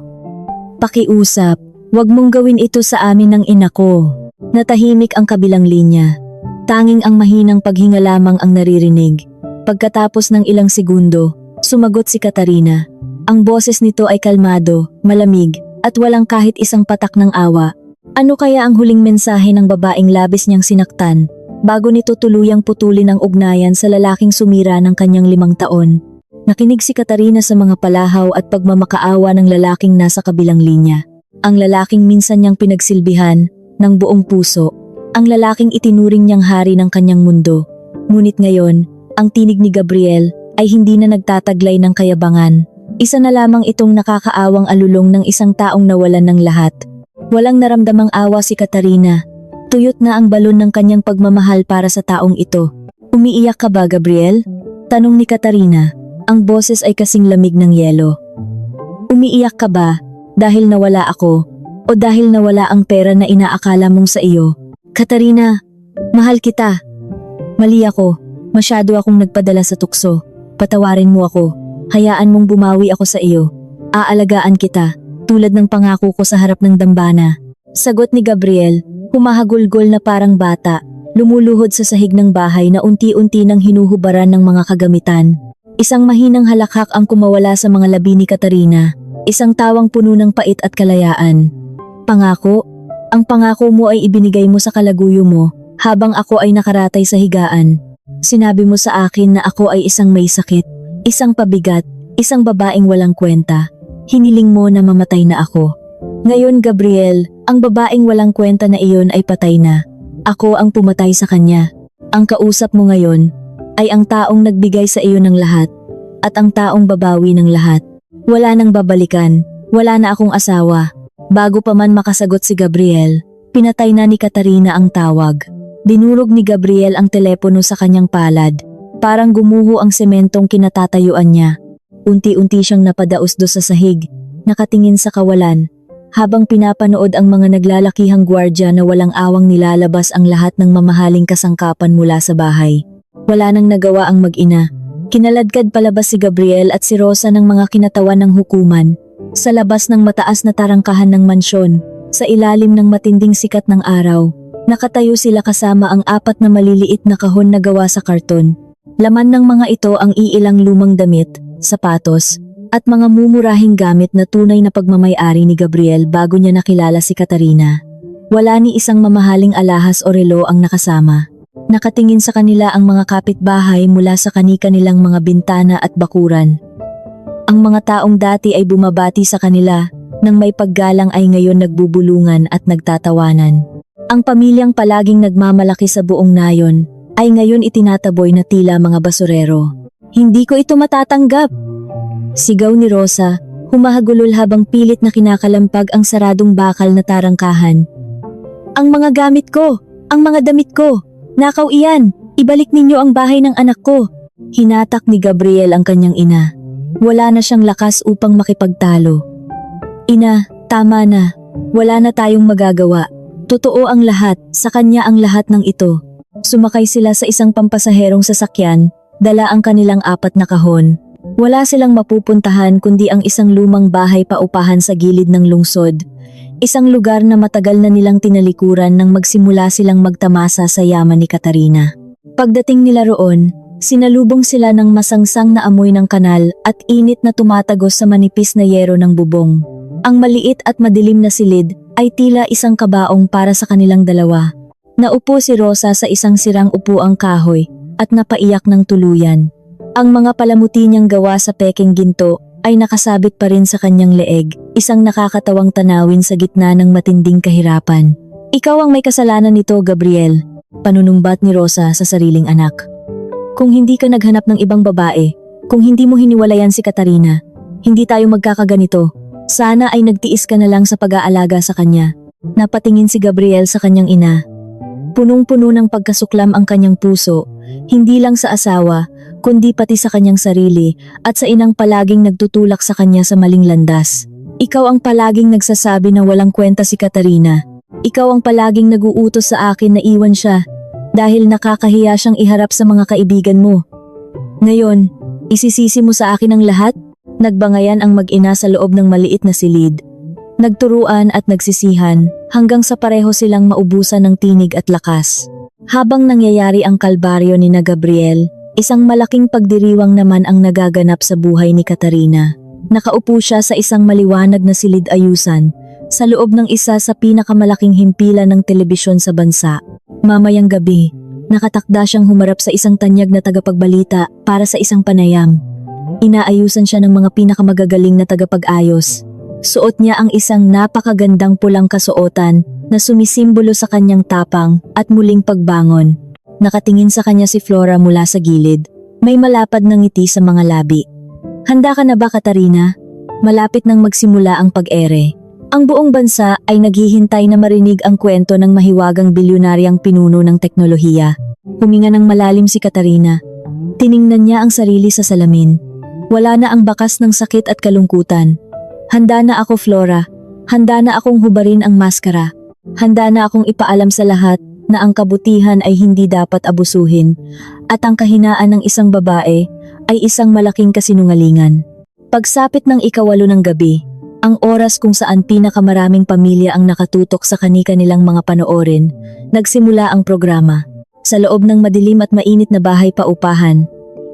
Pakiusap, wag mong gawin ito sa amin ng ina ko. Natahimik ang kabilang linya. Tanging ang mahinang paghinga lamang ang naririnig. Pagkatapos ng ilang segundo, sumagot si Katarina. Ang boses nito ay kalmado, malamig, at walang kahit isang patak ng awa. Ano kaya ang huling mensahe ng babaeng labis niyang sinaktan, bago nito tuluyang putulin ang ugnayan sa lalaking sumira ng kanyang 5 taon? Nakinig si Katarina sa mga palahaw at pagmamakaawa ng lalaking nasa kabilang linya. Ang lalaking minsan niyang pinagsilbihan, ng buong puso. Ang lalaking itinuring niyang hari ng kanyang mundo. Ngunit ngayon, ang tinig ni Gabriel ay hindi na nagtataglay ng kayabangan. Isa na lamang itong nakakaawang alulong ng isang taong nawalan ng lahat. Walang naramdamang awa si Katarina. Tuyot na ang balon ng kanyang pagmamahal para sa taong ito. Umiiyak ka ba, Gabriel? Tanong ni Katarina. Ang boses ay kasing lamig ng yelo. Umiiyak ka ba dahil nawala ako o dahil nawala ang pera na inaakala mong sa iyo? Katarina, mahal kita. Mali ako. Masyado akong nagpadala sa tukso. Patawarin mo ako. Hayaan mong bumawi ako sa iyo. Aalagaan kita, tulad ng pangako ko sa harap ng dambana. Sagot ni Gabriel, humahagulgol na parang bata, lumuluhod sa sahig ng bahay na unti-unti nang hinuhubaran ng mga kagamitan. Isang mahinang halakhak ang kumawala sa mga labi ni Katarina, isang tawang puno ng pait at kalayaan. Pangako? Ang pangako mo ay ibinigay mo sa kalaguyo mo, habang ako ay nakaratay sa higaan. Sinabi mo sa akin na ako ay isang may sakit, isang pabigat, isang babaeng walang kwenta. Hiniling mo na mamatay na ako. Ngayon, Gabriel, ang babaeng walang kwenta na iyon ay patay na. Ako ang pumatay sa kanya. Ang kausap mo ngayon ay ang taong nagbigay sa iyo ng lahat at ang taong babawi ng lahat. Wala nang babalikan, wala na akong asawa. Bago pa man makasagot si Gabriel, pinatay na ni Katarina ang tawag. Dinurog ni Gabriel ang telepono sa kanyang palad. Parang gumuho ang sementong kinatatayuan niya. Unti-unti siyang napadausdos sa sahig, nakatingin sa kawalan, habang pinapanood ang mga naglalakihang gwardya na walang awang nilalabas ang lahat ng mamahaling kasangkapan mula sa bahay. Wala nang nagawa ang mag-ina. Kinaladkad palabas si Gabriel at si Rosa ng mga kinatawan ng hukuman, sa labas ng mataas na tarangkahan ng mansyon, sa ilalim ng matinding sikat ng araw. Nakatayo sila kasama ang 4 na maliliit na kahon na gawa sa karton. Laman ng mga ito ang iilang lumang damit, sapatos, at mga mumurahing gamit na tunay na pagmamay-ari ni Gabriel bago niya nakilala si Katarina. Wala ni isang mamahaling alahas o relo ang nakasama. Nakatingin sa kanila ang mga kapitbahay mula sa kani-kanilang mga bintana at bakuran. Ang mga taong dati ay bumabati sa kanila, nang may paggalang ay ngayon nagbubulungan at nagtatawanan. Ang pamilyang palaging nagmamalaki sa buong nayon, ay ngayon itinataboy na tila mga basurero. Hindi ko ito matatanggap! Sigaw ni Rosa, humahagulol habang pilit na kinakalampag ang saradong bakal na tarangkahan. Ang mga gamit ko! Ang mga damit ko! Nakaw iyan! Ibalik ninyo ang bahay ng anak ko! Hinatak ni Gabriel ang kanyang ina. Wala na siyang lakas upang makipagtalo. Ina, tama na. Wala na tayong magagawa. Totoo ang lahat, sa kanya ang lahat ng ito. Sumakay sila sa isang pampasaherong sasakyan, dala ang kanilang 4 na kahon. Wala silang mapupuntahan kundi ang isang lumang bahay paupahan sa gilid ng lungsod. Isang lugar na matagal na nilang tinalikuran nang magsimula silang magtamasa sa yaman ni Katarina. Pagdating nila roon, sinalubong sila ng masangsang na amoy ng kanal at init na tumatagos sa manipis na yero ng bubong. Ang maliit at madilim na silid ay tila isang kabaong para sa kanilang dalawa. Naupo si Rosa sa isang sirang upuang kahoy at napaiyak ng tuluyan. Ang mga palamuti niyang gawa sa peking ginto ay nakasabit pa rin sa kanyang leeg, isang nakakatawang tanawin sa gitna ng matinding kahirapan. Ikaw ang may kasalanan nito, Gabriel. Panunumbat ni Rosa sa sariling anak. Kung hindi ka naghanap ng ibang babae, kung hindi mo hiniwalayan si Katarina, hindi tayo magkakaganito. Sana ay nagtiis ka na lang sa pag-aalaga sa kanya. Napatingin si Gabriel sa kanyang ina. Punong-puno ng pagkasuklam ang kanyang puso, hindi lang sa asawa, kundi pati sa kanyang sarili at sa inang palaging nagtutulak sa kanya sa maling landas. Ikaw ang palaging nagsasabi na walang kwenta si Katarina. Ikaw ang palaging naguutos sa akin na iwan siya dahil nakakahiya siyang iharap sa mga kaibigan mo. Ngayon, isisisi mo sa akin ang lahat? Nagbangayan ang mag-ina sa loob ng maliit na silid. Nagturuan at nagsisihan hanggang sa pareho silang maubusan ng tinig at lakas. Habang nangyayari ang kalbaryo ni na Gabriel, isang malaking pagdiriwang naman ang nagaganap sa buhay ni Katarina. Nakaupo siya sa isang maliwanag na silid-ayusan, sa loob ng isa sa pinakamalaking himpilan ng telebisyon sa bansa. Mamayang gabi, nakatakda siyang humarap sa isang tanyag na tagapagbalita para sa isang panayam. Inaayusan siya ng mga pinakamagagaling na tagapag-ayos. Suot niya ang isang napakagandang pulang kasuotan na sumisimbolo sa kanyang tapang at muling pagbangon. Nakatingin sa kanya si Flora mula sa gilid. May malapad na ngiti sa mga labi. Handa ka na ba, Katarina? Malapit nang magsimula ang pag-ere. Ang buong bansa ay naghihintay na marinig ang kwento ng mahiwagang bilyonaryang pinuno ng teknolohiya. Huminga ng malalim si Katarina. Tiningnan niya ang sarili sa salamin. Wala na ang bakas ng sakit at kalungkutan. Handa na ako, Flora. Handa na akong hubarin ang maskara. Handa na akong ipaalam sa lahat na ang kabutihan ay hindi dapat abusuhin at ang kahinaan ng isang babae ay isang malaking kasinungalingan. Pagsapit ng 8:00 ng gabi, ang oras kung saan pinakamaraming pamilya ang nakatutok sa kani-kanilang mga panoorin, nagsimula ang programa. Sa loob ng madilim at mainit na bahay paupahan,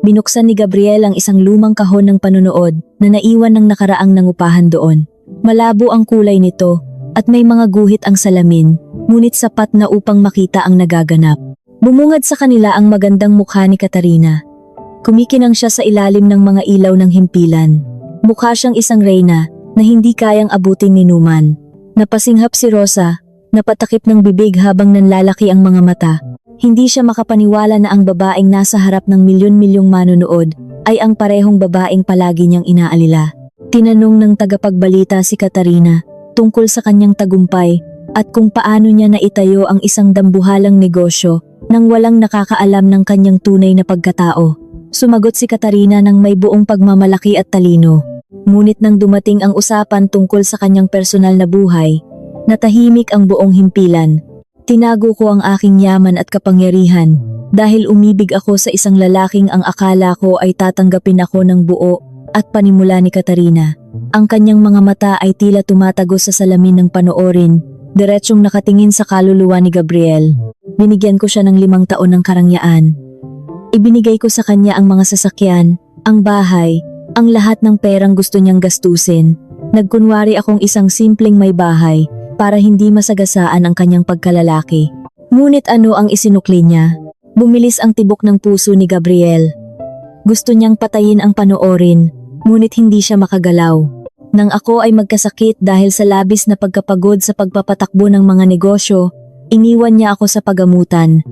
binuksan ni Gabriel ang isang lumang kahon ng panunood na naiwan ng nakaraang nangupahan doon. Malabo ang kulay nito at may mga guhit ang salamin, ngunit sapat na upang makita ang nagaganap. Bumungad sa kanila ang magandang mukha ni Katarina. Kumikinang siya sa ilalim ng mga ilaw ng himpilan. Mukha siyang isang reyna na hindi kayang abutin ni Numan. Napasinghap si Rosa, napatakip ng bibig habang nanlalaki ang mga mata. Hindi siya makapaniwala na ang babaeng nasa harap ng milyon-milyong manonood ay ang parehong babaeng palagi niyang inaalila. Tinanong ng tagapagbalita si Katarina tungkol sa kanyang tagumpay at kung paano niya naitayo ang isang dambuhalang negosyo nang walang nakakaalam ng kanyang tunay na pagkatao. Sumagot si Katarina ng may buong pagmamalaki at talino. Ngunit nang dumating ang usapan tungkol sa kanyang personal na buhay, natahimik ang buong himpilan. Tinago ko ang aking yaman at kapangyarihan dahil umibig ako sa isang lalaking ang akala ko ay tatanggapin ako ng buo at panimula ni Katarina. Ang kanyang mga mata ay tila tumatagos sa salamin ng panoorin, diretsyong nakatingin sa kaluluwa ni Gabriel. Binigyan ko siya ng 5 taon ng karangyaan. Ibinigay ko sa kanya ang mga sasakyan, ang bahay, ang lahat ng perang gusto niyang gastusin. Nagkunwari akong isang simpleng may bahay para hindi masagasaan ang kanyang pagkalalaki. Ngunit ano ang isinukli niya? Bumilis ang tibok ng puso ni Gabriel. Gusto niyang patayin ang panoorin, ngunit hindi siya makagalaw. Nang ako ay magkasakit dahil sa labis na pagkapagod sa pagpapatakbo ng mga negosyo, iniwan niya ako sa pagamutan.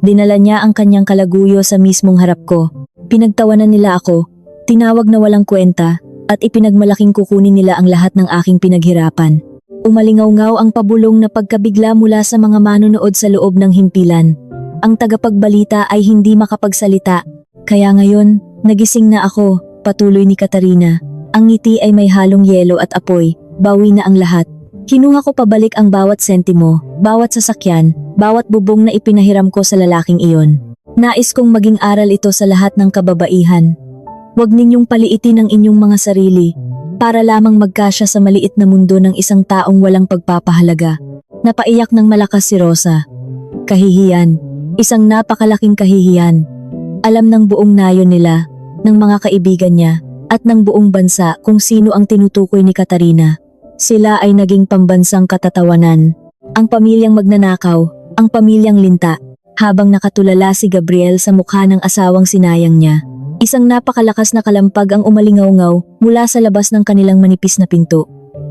Dinala niya ang kanyang kalaguyo sa mismong harap ko. Pinagtawanan nila ako, tinawag na walang kwenta, at ipinagmalaking kukunin nila ang lahat ng aking pinaghirapan. Umalingaw-ngaw ang pabulong na pagkabigla mula sa mga manonood sa loob ng himpilan. Ang tagapagbalita ay hindi makapagsalita. Kaya ngayon, nagising na ako, patuloy ni Katarina. Ang ngiti ay may halong yelo at apoy, bawi na ang lahat. Kinuha ko pabalik ang bawat sentimo, bawat sasakyan, bawat bubong na ipinahiram ko sa lalaking iyon. Nais kong maging aral ito sa lahat ng kababaihan. Huwag ninyong paliitin ang inyong mga sarili, para lamang magkasya sa maliit na mundo ng isang taong walang pagpapahalaga. Napaiyak ng malakas si Rosa. Kahihiyan, isang napakalaking kahihiyan. Alam ng buong nayon nila, ng mga kaibigan niya, at ng buong bansa kung sino ang tinutukoy ni Katarina. Sila ay naging pambansang katatawanan. Ang pamilyang magnanakaw, ang pamilyang linta, habang nakatulala si Gabriel sa mukha ng asawang sinayang niya. Isang napakalakas na kalampag ang umalingaw-ngaw mula sa labas ng kanilang manipis na pinto.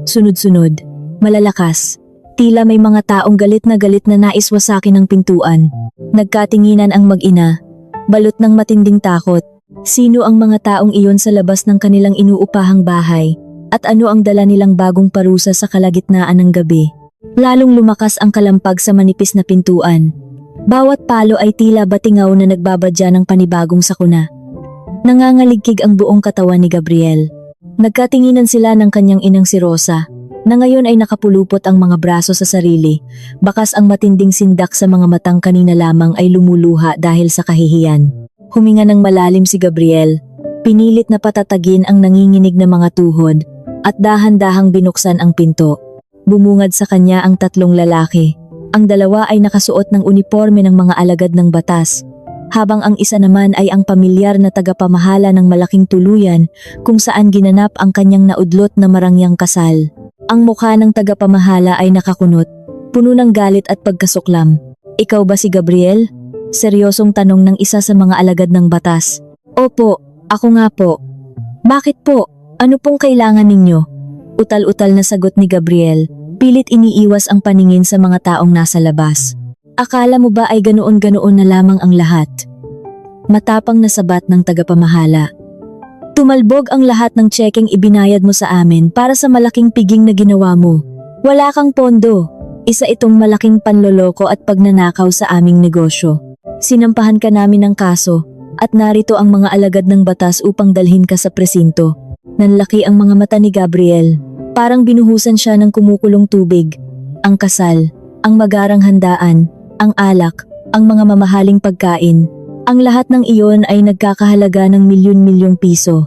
Sunod-sunod, malalakas, Tila may mga taong galit na nais wasakin ang pintuan. Nagkatinginan ang mag-ina, balot ng matinding takot. Sino ang mga taong iyon sa labas ng kanilang inuupahang bahay? At ano ang dala nilang bagong parusa sa kalagitnaan ng gabi? Lalong lumakas ang kalampag sa manipis na pintuan. Bawat palo ay tila batingaw na nagbabadya ng panibagong sakuna. Nangangaligkig ang buong katawan ni Gabriel. Nagkatinginan sila ng kanyang inang si Rosa, na ngayon ay nakapulupot ang mga braso sa sarili. Bakas ang matinding sindak sa mga matang kanina lamang ay lumuluha dahil sa kahihiyan. Huminga ng malalim si Gabriel. Pinilit na patatagin ang nanginginig na mga tuhod at dahan-dahang binuksan ang pinto. Bumungad sa kanya ang tatlong lalaki. Ang dalawa ay nakasuot ng uniforme ng mga alagad ng batas, habang ang isa naman ay ang pamilyar na tagapamahala ng malaking tuluyan kung saan ginanap ang kanyang naudlot na marangyang kasal. Ang mukha ng tagapamahala ay nakakunot, puno ng galit at pagkasuklam. "Ikaw ba si Gabriel?" Seryosong tanong ng isa sa mga alagad ng batas. "Opo, ako nga po." "Bakit po? Ano pong kailangan ninyo?" Utal-utal na sagot ni Gabriel, pilit iniiwas ang paningin sa mga taong nasa labas. "Akala mo ba ay ganoon-ganoon na lamang ang lahat?" Matapang na sabat ng tagapamahala. "Tumalbog ang lahat ng tsekeng ibinayad mo sa amin para sa malaking piging na ginawa mo. Wala kang pondo. Isa itong malaking panloloko at pagnanakaw sa aming negosyo. Sinampahan ka namin ng kaso at narito ang mga alagad ng batas upang dalhin ka sa presinto." Nanlaki ang mga mata ni Gabriel. Parang binuhusan siya ng kumukulong tubig. Ang kasal, ang magarang handaan, ang alak, ang mga mamahaling pagkain. Ang lahat ng iyon ay nagkakahalaga ng milyon-milyong piso.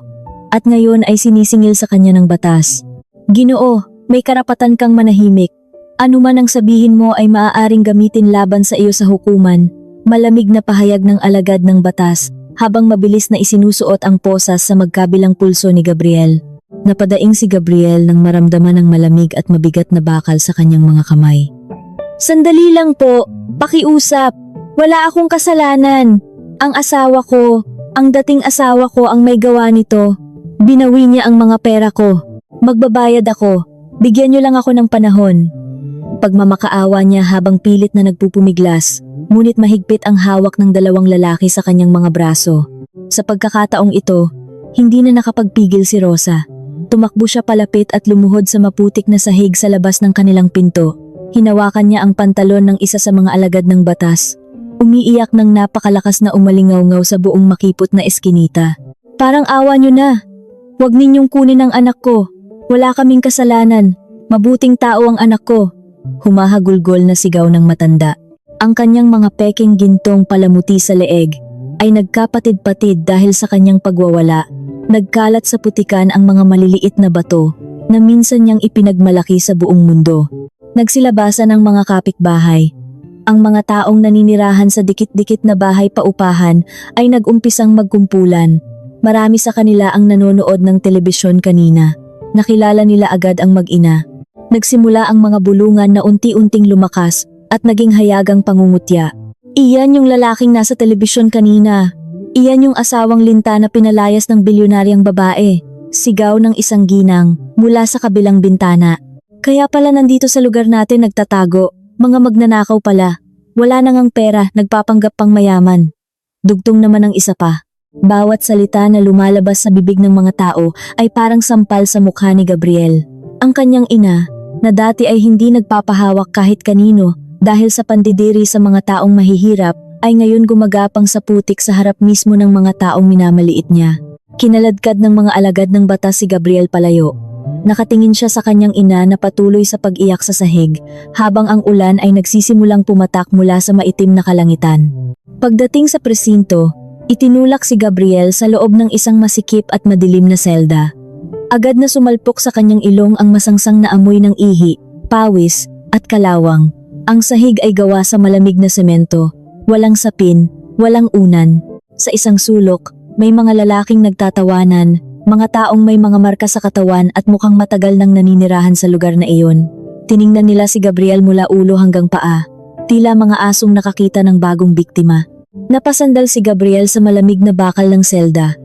At ngayon ay sinisingil sa kanya ng batas. "Ginoo, may karapatan kang manahimik. Ano man ang sabihin mo ay maaaring gamitin laban sa iyo sa hukuman." Malamig na pahayag ng alagad ng batas habang mabilis na isinusuot ang posas sa magkabilang pulso ni Gabriel. Napadaing si Gabriel nang maramdaman ng malamig at mabigat na bakal sa kanyang mga kamay. "Sandali lang po, pakiusap. Wala akong kasalanan. Ang asawa ko, ang dating asawa ko ang may gawa nito. Binawi niya ang mga pera ko. Magbabayad ako. Bigyan niyo lang ako ng panahon." Pagmamakaawa niya habang pilit na nagpupumiglas, ngunit mahigpit ang hawak ng dalawang lalaki sa kanyang mga braso. Sa pagkakataong ito, hindi na nakapagpigil si Rosa. Tumakbo siya palapit at lumuhod sa maputik na sahig sa labas ng kanilang pinto. Hinawakan niya ang pantalon ng isa sa mga alagad ng batas. Umiiyak ng napakalakas na umalingaw-ngaw sa buong makipot na eskinita. "Parang awa niyo na. Huwag ninyong kunin ang anak ko. Wala kaming kasalanan. Mabuting tao ang anak ko." Humahagulgol na sigaw ng matanda. Ang kanyang mga peking gintong palamuti sa leeg ay nagkapatid-patid dahil sa kanyang pagwawala. Nagkalat sa putikan ang mga maliliit na bato na minsan niyang ipinagmalaki sa buong mundo. Nagsilabasan ang mga kapitbahay. Ang mga taong naninirahan sa dikit-dikit na bahay paupahan ay nag-umpisang magkumpulan. Marami sa kanila ang nanonood ng telebisyon kanina. Nakilala nila agad ang mag-ina. Nagsimula ang mga bulungan na unti-unting lumakas at naging hayagang pangungutya. "Iyan yung lalaking nasa telebisyon kanina. Iyan yung asawang linta na pinalayas ng bilyonaryang babae." Sigaw ng isang ginang mula sa kabilang bintana. "Kaya pala nandito sa lugar natin nagtatago. Mga magnanakaw pala. Wala na ngang pera, nagpapanggap pang mayaman." Dugtong naman ang isa pa. Bawat salita na lumalabas sa bibig ng mga tao ay parang sampal sa mukha ni Gabriel. Ang kanyang ina, na dati ay hindi nagpapahawak kahit kanino dahil sa pandidiri sa mga taong mahihirap, ay ngayon gumagapang sa putik sa harap mismo ng mga taong minamaliit niya. Kinaladkad ng mga alagad ng batas si Gabriel palayo. Nakatingin siya sa kanyang ina na patuloy sa pag-iyak sa sahig habang ang ulan ay nagsisimulang pumatak mula sa maitim na kalangitan. Pagdating sa presinto, itinulak si Gabriel sa loob ng isang masikip at madilim na selda. Agad na sumalpok sa kanyang ilong ang masangsang na amoy ng ihi, pawis, at kalawang. Ang sahig ay gawa sa malamig na semento, walang sapin, walang unan. Sa isang sulok, may mga lalaking nagtatawanan, mga taong may mga marka sa katawan at mukhang matagal nang naninirahan sa lugar na iyon. Tiningnan nila si Gabriel mula ulo hanggang paa, tila mga asong nakakita ng bagong biktima. Napasandal si Gabriel sa malamig na bakal ng selda.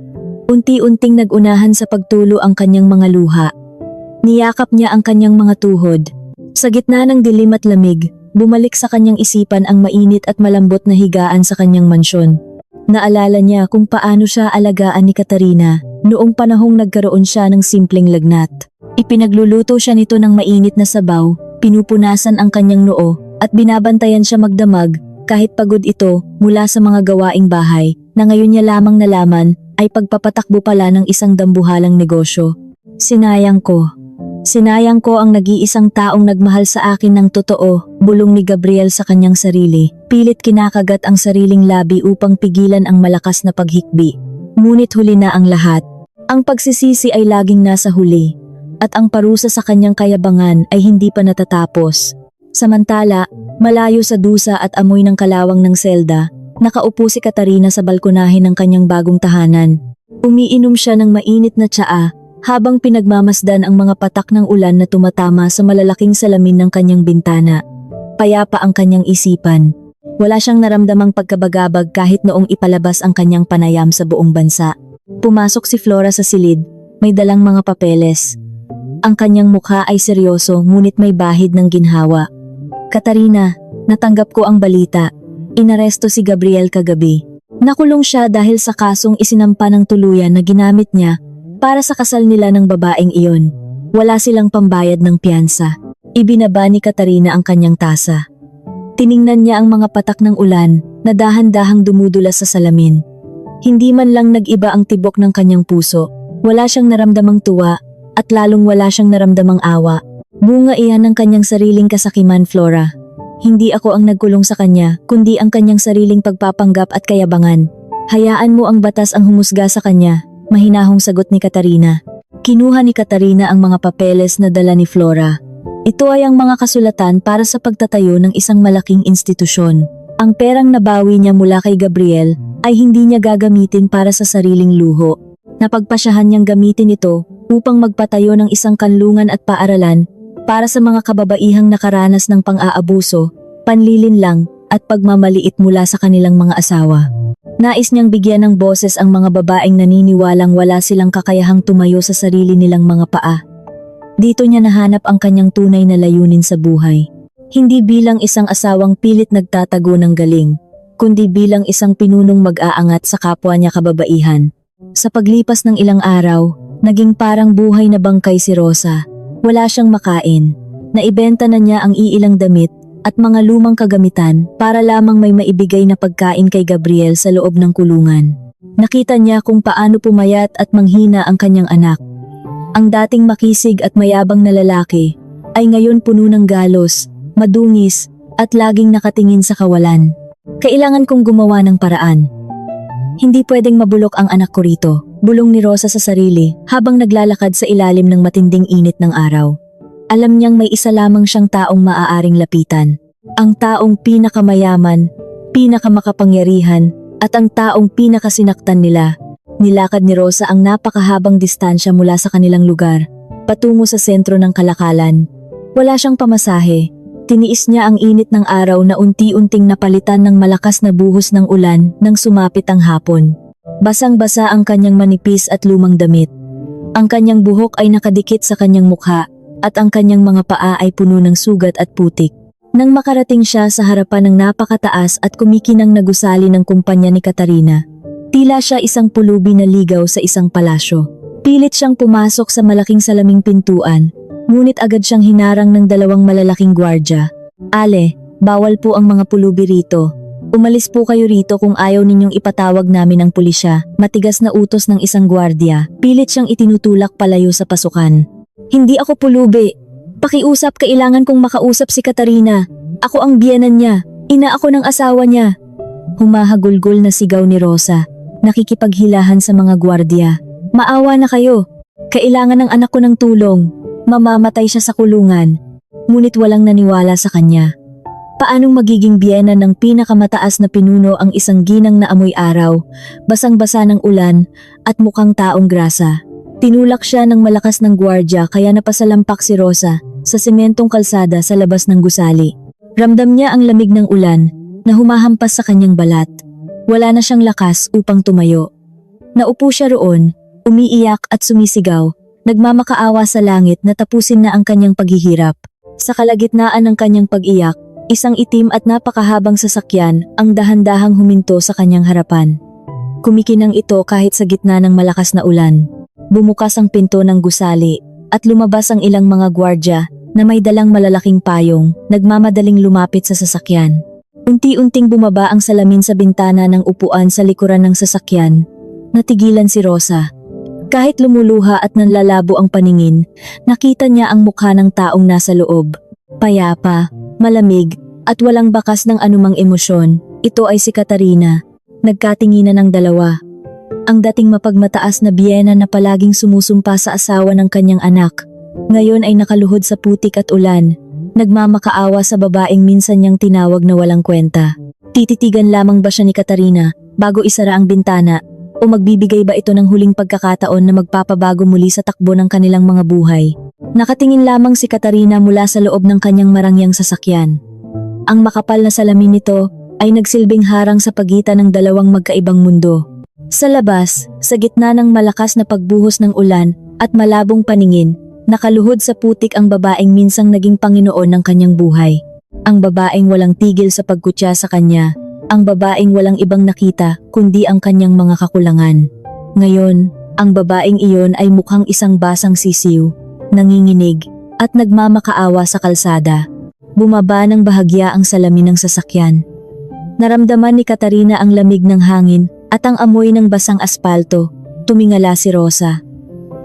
Unti-unting nagunahan sa pagtulo ang kanyang mga luha. Niyakap niya ang kanyang mga tuhod. Sa gitna ng dilim at lamig, bumalik sa kanyang isipan ang mainit at malambot na higaan sa kanyang mansyon. Naalala niya kung paano siya alagaan ni Katarina noong panahong nagkaroon siya ng simpleng lagnat. Ipinagluluto siya nito ng mainit na sabaw, pinupunasan ang kanyang noo at binabantayan siya magdamag kahit pagod ito mula sa mga gawaing bahay na ngayon niya lamang nalaman ay pagpapatakbo pala ng isang dambuhalang negosyo. Sinayang ko. Sinayang ko ang nag-iisang taong nagmahal sa akin ng totoo, bulong ni Gabriel sa kanyang sarili. Pilit kinakagat ang sariling labi upang pigilan ang malakas na paghikbi. Ngunit huli na ang lahat. Ang pagsisisi ay laging nasa huli, at ang parusa sa kanyang kayabangan ay hindi pa natatapos. Samantala, malayo sa dusa at amoy ng kalawang ng selda, nakaupo si Katarina sa balkonahe ng kanyang bagong tahanan. Umiinom siya ng mainit na tsaa, habang pinagmamasdan ang mga patak ng ulan na tumatama sa malalaking salamin ng kanyang bintana. Payapa ang kanyang isipan. Wala siyang naramdamang pagkabagabag kahit noong ipalabas ang kanyang panayam sa buong bansa. Pumasok si Flora sa silid, may dalang mga papeles. Ang kanyang mukha ay seryoso ngunit may bahid ng ginhawa. Katarina, natanggap ko ang balita. Inaresto si Gabriel kagabi. Nakulong siya dahil sa kasong isinampa ng tuluyan na ginamit niya para sa kasal nila ng babaeng iyon. Wala silang pambayad ng piyansa. Ibinaba ni Katarina ang kanyang tasa. Tiningnan niya ang mga patak ng ulan na dahan-dahang dumudulas sa salamin. Hindi man lang nag-iba ang tibok ng kanyang puso. Wala siyang naramdamang tuwa at lalong wala siyang naramdamang awa. Bunga iyan ng kanyang sariling kasakiman, Flora. Hindi ako ang nagkulong sa kanya, kundi ang kanyang sariling pagpapanggap at kayabangan. Hayaan mo ang batas ang humusga sa kanya. Mahinahong sagot ni Katarina. Kinuha ni Katarina ang mga papeles na dala ni Flora. Ito ay ang mga kasulatan para sa pagtatayo ng isang malaking institusyon. Ang perang nabawi niya mula kay Gabriel ay hindi niya gagamitin para sa sariling luho. Napagpasyahan niyang gamitin ito upang magpatayo ng isang kanlungan at paaralan para sa mga kababaihang nakaranas ng pang-aabuso, panlilinlang at pagmamaliit mula sa kanilang mga asawa. Nais niyang bigyan ng boses ang mga babaeng naniniwalang wala silang kakayahang tumayo sa sarili nilang mga paa. Dito niya nahanap ang kanyang tunay na layunin sa buhay. Hindi bilang isang asawang pilit nagtatago ng galing, kundi bilang isang pinunong mag-aangat sa kapwa niya kababaihan. Sa paglipas ng ilang araw, naging parang buhay na bangkay si Rosa. Wala siyang makain. Naibenta na niya ang iilang damit at mga lumang kagamitan para lamang may maibigay na pagkain kay Gabriel sa loob ng kulungan. Nakita niya kung paano pumayat at manghina ang kanyang anak. Ang dating makisig at mayabang na lalaki ay ngayon puno ng galos, madungis at laging nakatingin sa kawalan. Kailangan kong gumawa ng paraan. Hindi pwedeng mabulok ang anak ko rito, bulong ni Rosa sa sarili habang naglalakad sa ilalim ng matinding init ng araw. Alam niyang may isa lamang siyang taong maaaring lapitan. Ang taong pinakamayaman, pinakamakapangyarihan, at ang taong pinakasinaktan nila. Nilakad ni Rosa ang napakahabang distansya mula sa kanilang lugar, patungo sa sentro ng kalakalan. Wala siyang pamasahe. Tiniis niya ang init ng araw na unti-unting napalitan ng malakas na buhos ng ulan nang sumapit ang hapon. Basang-basa ang kanyang manipis at lumang damit. Ang kanyang buhok ay nakadikit sa kanyang mukha, at ang kanyang mga paa ay puno ng sugat at putik. Nang makarating siya sa harapan ng napakataas at kumikinang na gusali ng kumpanya ni Katarina, tila siya isang pulubi na ligaw sa isang palasyo. Pilit siyang pumasok sa malaking salaming pintuan, ngunit agad siyang hinarang ng dalawang malalaking gwardya. Ale, bawal po ang mga pulubi rito. Umalis po kayo rito kung ayaw ninyong ipatawag namin ang pulisya. Matigas na utos ng isang gwardya. Pilit siyang itinutulak palayo sa pasukan. Hindi ako pulubi. Pakiusap, kailangan kong makausap si Katarina. Ako ang biyenan niya. Ina ako ng asawa niya. Humahagulgol na sigaw ni Rosa, nakikipaghilahan sa mga gwardya. Maawa na kayo. Kailangan ng anak ko ng tulong. Mamamatay siya sa kulungan. Ngunit walang naniwala sa kanya. Paanong magiging biyena ng pinakamataas na pinuno ang isang ginang na amoy araw, basang-basa ng ulan, at mukhang taong grasa? Tinulak siya ng malakas ng gwardya kaya napasalampak si Rosa sa sementong kalsada sa labas ng gusali. Ramdam niya ang lamig ng ulan na humahampas sa kanyang balat. Wala na siyang lakas upang tumayo. Naupo siya roon, umiiyak at sumisigaw, nagmamakaawa sa langit na tapusin na ang kanyang paghihirap. Sa kalagitnaan ng kanyang pag-iyak, isang itim at napakahabang sasakyan ang dahan-dahang huminto sa kanyang harapan. Kumikinang ito kahit sa gitna ng malakas na ulan. Bumukas ang pinto ng gusali at lumabas ang ilang mga gwardya na may dalang malalaking payong, nagmamadaling lumapit sa sasakyan. Unti-unting bumaba ang salamin sa bintana ng upuan sa likuran ng sasakyan. Natigilan si Rosa. Kahit lumuluha at nanlalabo ang paningin, nakita niya ang mukha ng taong nasa loob. Payapa, malamig, at walang bakas ng anumang emosyon. Ito ay si Katarina. Nagkatinginan ang dalawa. Ang dating mapagmataas na biyena na palaging sumusumpa sa asawa ng kanyang anak, ngayon ay nakaluhod sa putik at ulan, nagmamakaawa sa babaeng minsan niyang tinawag na walang kwenta. Tititigan lamang ba siya ni Katarina bago isara ang bintana? O magbibigay ba ito ng huling pagkakataon na magpapabago muli sa takbo ng kanilang mga buhay? Nakatingin lamang si Katarina mula sa loob ng kanyang marangyang sasakyan. Ang makapal na salamin nito ay nagsilbing harang sa pagitan ng dalawang magkaibang mundo. Sa labas, sa gitna ng malakas na pagbuhos ng ulan at malabong paningin, nakaluhod sa putik ang babaeng minsang naging Panginoon ng kanyang buhay. Ang babaeng walang tigil sa pagkutya sa kanya. Ang babaeng walang ibang nakita kundi ang kanyang mga kakulangan. Ngayon, ang babaeng iyon ay mukhang isang basang sisiw, nanginginig, at nagmamakaawa sa kalsada. Bumaba ng bahagya ang salamin ng sasakyan. Naramdaman ni Katarina ang lamig ng hangin at ang amoy ng basang aspalto. Tumingala si Rosa.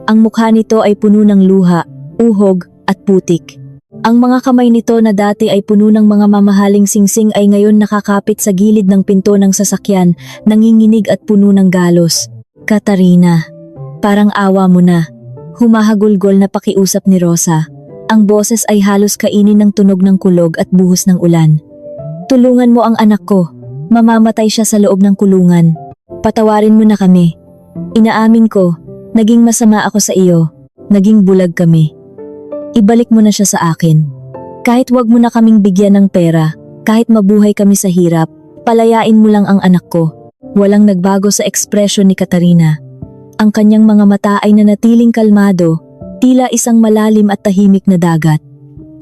Ang mukha nito ay puno ng luha, uhog, at putik. Ang mga kamay nito na dati ay puno ng mga mamahaling singsing ay ngayon nakakapit sa gilid ng pinto ng sasakyan, nanginginig at puno ng galos. Katarina, parang awa mo na. Humahagulgol na pakiusap ni Rosa. Ang boses ay halos kainin ng tunog ng kulog at buhos ng ulan. Tulungan mo ang anak ko. Mamamatay siya sa loob ng kulungan. Patawarin mo na kami. Inaamin ko, naging masama ako sa iyo. Naging bulag kami. Ibalik mo na siya sa akin. Kahit wag mo na kaming bigyan ng pera, kahit mabuhay kami sa hirap, palayain mo lang ang anak ko. Walang nagbago sa ekspresyon ni Katarina. Ang kanyang mga mata ay nanatiling kalmado, tila isang malalim at tahimik na dagat.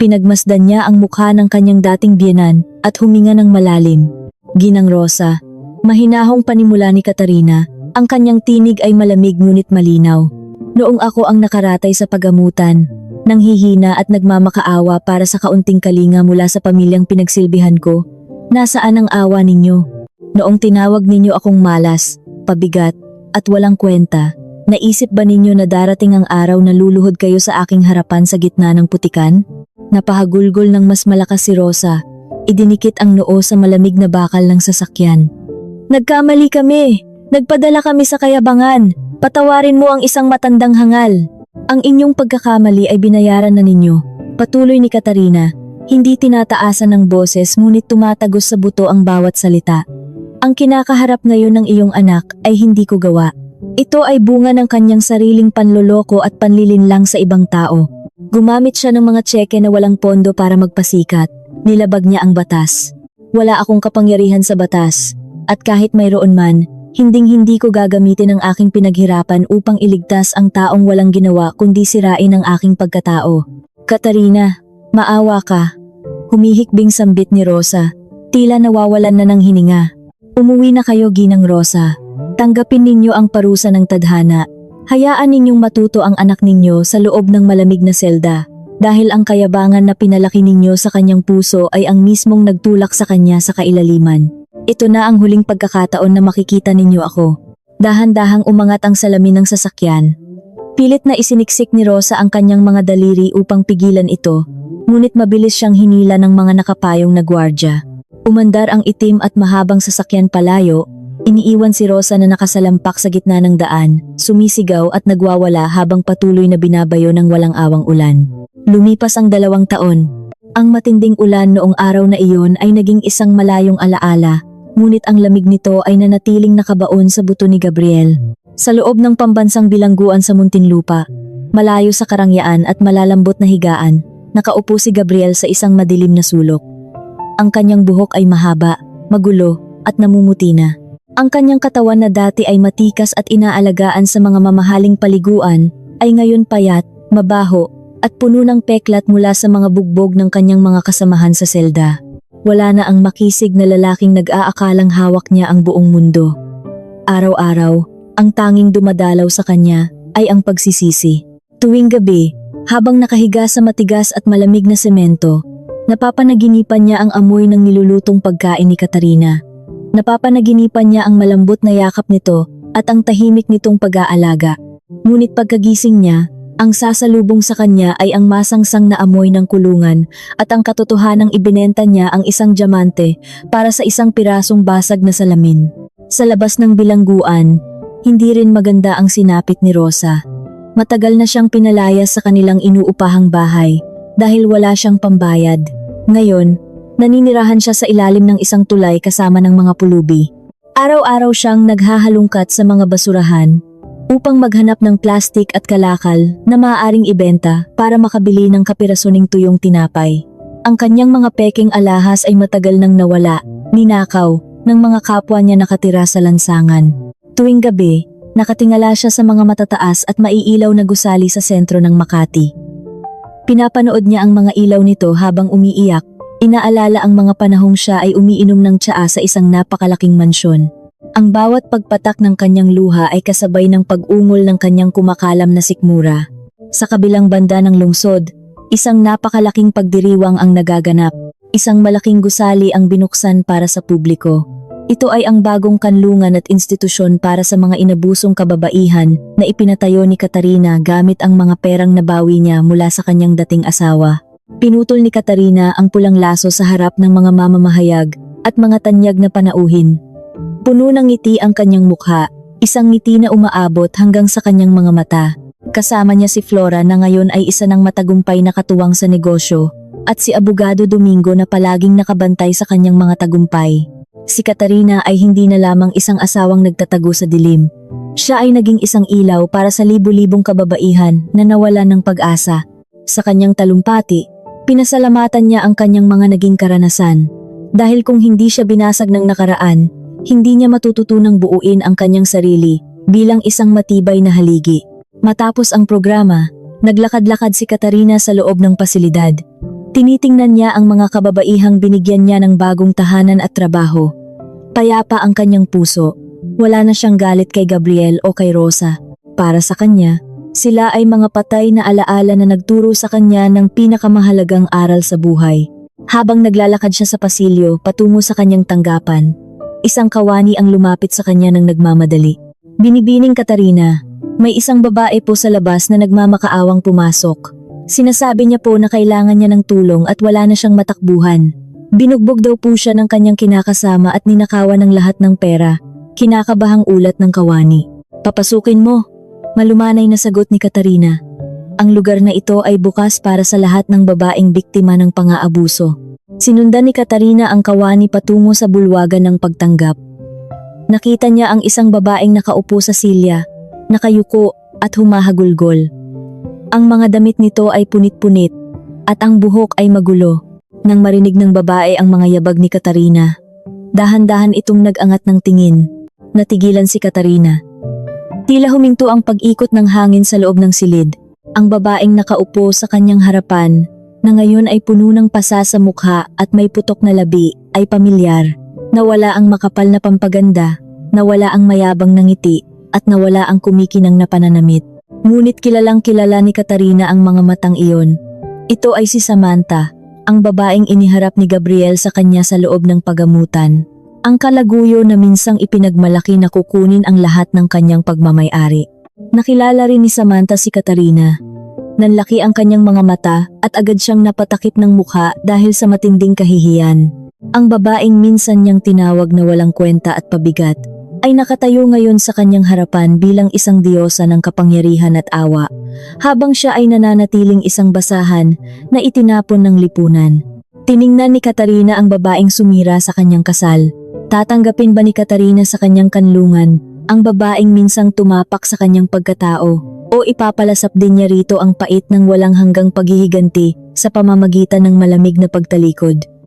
Pinagmasdan niya ang mukha ng kanyang dating biyenan at huminga ng malalim. Ginang Rosa, mahinahong panimula ni Katarina, ang kanyang tinig ay malamig ngunit malinaw. Noong ako ang nakaratay sa pagamutan, nanghihina at nagmamakaawa para sa kaunting kalinga mula sa pamilyang pinagsilbihan ko, nasaan ang awa ninyo? Noong tinawag ninyo akong malas, pabigat, at walang kwenta, naisip ba ninyo na darating ang araw na luluhod kayo sa aking harapan sa gitna ng putikan? Napahagulgol ng mas malakas si Rosa, idinikit ang noo sa malamig na bakal ng sasakyan. Nagkamali kami! Nagpadala kami sa kayabangan! Patawarin mo ang isang matandang hangal! Ang inyong pagkakamali ay binayaran na ninyo. Patuloy ni Katarina, hindi tinataasan ng boses ngunit tumatagos sa buto ang bawat salita. Ang kinakaharap ngayon ng iyong anak ay hindi ko gawa. Ito ay bunga ng kanyang sariling panloloko at panlilinlang sa ibang tao. Gumamit siya ng mga tseke na walang pondo para magpasikat. Nilabag niya ang batas. Wala akong kapangyarihan sa batas. At kahit mayroon man, hinding-hindi ko gagamitin ang aking pinaghirapan upang iligtas ang taong walang ginawa kundi sirain ang aking pagkatao. Katarina, maawa ka. Humihikbing sambit ni Rosa. Tila nawawalan na ng hininga. Umuwi na kayo, Ginang Rosa. Tanggapin ninyo ang parusa ng tadhana. Hayaan ninyong matuto ang anak ninyo sa loob ng malamig na selda. Dahil ang kayabangan na pinalaki ninyo sa kanyang puso ay ang mismong nagtulak sa kanya sa kailaliman. Ito na ang huling pagkakataon na makikita ninyo ako. Dahan-dahang umangat ang salamin ng sasakyan. Pilit na isiniksik ni Rosa ang kanyang mga daliri upang pigilan ito, ngunit mabilis siyang hinila ng mga nakapayong na gwardya. Umandar ang itim at mahabang sasakyan palayo, iniiwan si Rosa na nakasalampak sa gitna ng daan, sumisigaw at nagwawala habang patuloy na binabayo ng walang awang ulan. Lumipas ang 2 taon. Ang matinding ulan noong araw na iyon ay naging isang malayong alaala, ngunit ang lamig nito ay nanatiling nakabaon sa buto ni Gabriel. Sa loob ng pambansang bilangguan sa Muntinlupa, malayo sa karangyaan at malalambot na higaan, nakaupo si Gabriel sa isang madilim na sulok. Ang kanyang buhok ay mahaba, magulo, at namumuti na. Ang kanyang katawan na dati ay matikas at inaalagaan sa mga mamahaling paliguan, ay ngayon payat, mabaho, at puno ng peklat mula sa mga bugbog ng kanyang mga kasamahan sa selda. Wala na ang makisig na lalaking nag-aakalang hawak niya ang buong mundo. Araw-araw, ang tanging dumadalaw sa kanya ay ang pagsisisi. Tuwing gabi, habang nakahiga sa matigas at malamig na semento, napapanaginipan niya ang amoy ng nilulutong pagkain ni Katarina. Napapanaginipan niya ang malambot na yakap nito at ang tahimik nitong pag-aalaga. Ngunit pagkagising niya, ang sasalubong sa kanya ay ang masangsang na amoy ng kulungan at ang katotohanang ibinenta niya ang isang diamante para sa isang pirasong basag na salamin. Sa labas ng bilangguan, hindi rin maganda ang sinapit ni Rosa. Matagal na siyang pinalayas sa kanilang inuupahang bahay dahil wala siyang pambayad. Ngayon, naninirahan siya sa ilalim ng isang tulay kasama ng mga pulubi. Araw-araw siyang naghahalungkat sa mga basurahan upang maghanap ng plastik at kalakal na maaaring ibenta para makabili ng kapirasoning tuyong tinapay. Ang kanyang mga peking alahas ay matagal nang nawala, ninakaw, ng mga kapwa niya nakatira sa lansangan. Tuwing gabi, nakatingala siya sa mga matataas at maiilaw na gusali sa sentro ng Makati. Pinapanood niya ang mga ilaw nito habang umiiyak, inaalala ang mga panahong siya ay umiinom ng tsaa sa isang napakalaking mansyon. Ang bawat pagpatak ng kanyang luha ay kasabay ng pag-ungol ng kanyang kumakalam na sikmura. Sa kabilang banda ng lungsod, isang napakalaking pagdiriwang ang nagaganap. Isang malaking gusali ang binuksan para sa publiko. Ito ay ang bagong kanlungan at institusyon para sa mga inabusong kababaihan na ipinatayo ni Katarina gamit ang mga perang nabawi niya mula sa kanyang dating asawa. Pinutol ni Katarina ang pulang laso sa harap ng mga mamamahayag at mga tanyag na panauhin. Puno ng ngiti ang kanyang mukha, isang ngiti na umaabot hanggang sa kanyang mga mata. Kasama niya si Flora na ngayon ay isa ng matagumpay na katuwang sa negosyo, at si Abogado Domingo na palaging nakabantay sa kanyang mga tagumpay. Si Katarina ay hindi na lamang isang asawang nagtatago sa dilim. Siya ay naging isang ilaw para sa libu-libong kababaihan na nawalan ng pag-asa. Sa kanyang talumpati, pinasalamatan niya ang kanyang mga naging karanasan. Dahil kung hindi siya binasag ng nakaraan, hindi niya matututunang buuin ang kanyang sarili bilang isang matibay na haligi. Matapos ang programa, naglakad-lakad si Katarina sa loob ng pasilidad. Tinitingnan niya ang mga kababaihang binigyan niya ng bagong tahanan at trabaho. Payapa ang kanyang puso. Wala na siyang galit kay Gabriel o kay Rosa. Para sa kanya, sila ay mga patay na alaala na nagturo sa kanya ng pinakamahalagang aral sa buhay. Habang naglalakad siya sa pasilyo patungo sa kanyang tanggapan, isang kawani ang lumapit sa kanya ng nagmamadali. Binibining Katarina, may isang babae po sa labas na nagmamakaawang pumasok. Sinasabi niya po na kailangan niya ng tulong at wala na siyang matakbuhan. Binugbog daw po siya ng kanyang kinakasama at ninakawan ng lahat ng pera. Kinakabahang ulat ng kawani. Papasukin mo, malumanay na sagot ni Katarina. Ang lugar na ito ay bukas para sa lahat ng babaeng biktima ng pang-aabuso. Sinundan ni Katarina ang kawani patungo sa bulwagan ng pagtanggap. Nakita niya ang isang babaeng nakaupo sa silya, nakayuko at humahagulgol. Ang mga damit nito ay punit-punit at ang buhok ay magulo. Nang marinig ng babae ang mga yabag ni Katarina, dahan-dahan itong nag-angat ng tingin. Natigilan si Katarina. Tila huminto ang pag-ikot ng hangin sa loob ng silid. Ang babaeng nakaupo sa kanyang harapan, na ngayon ay puno ng pasa sa mukha at may putok na labi, ay pamilyar. Nawala ang makapal na pampaganda, nawala ang mayabang na ngiti, at nawala ang kumikinang na pananamit. Ngunit kilalang kilala ni Katarina ang mga matang iyon. Ito ay si Samantha, ang babaeng iniharap ni Gabriel sa kanya sa loob ng pagamutan. Ang kalaguyo na minsang ipinagmalaki na kukunin ang lahat ng kanyang pagmamay-ari. Nakilala rin ni Samantha si Katarina. Nanlaki ang kanyang mga mata at agad siyang napatakip ng mukha dahil sa matinding kahihiyan. Ang babaeng minsan niyang tinawag na walang kwenta at pabigat, ay nakatayo ngayon sa kanyang harapan bilang isang diyosa ng kapangyarihan at awa, habang siya ay nananatiling isang basahan na itinapon ng lipunan. Tiningnan ni Katarina ang babaeng sumira sa kanyang kasal. Tatanggapin ba ni Katarina sa kanyang kanlungan ang babaeng minsang tumapak sa kanyang pagkatao? O ipapalasap din niya rito ang pait ng walang hanggang paghihiganti sa pamamagitan ng malamig na pagtalikod?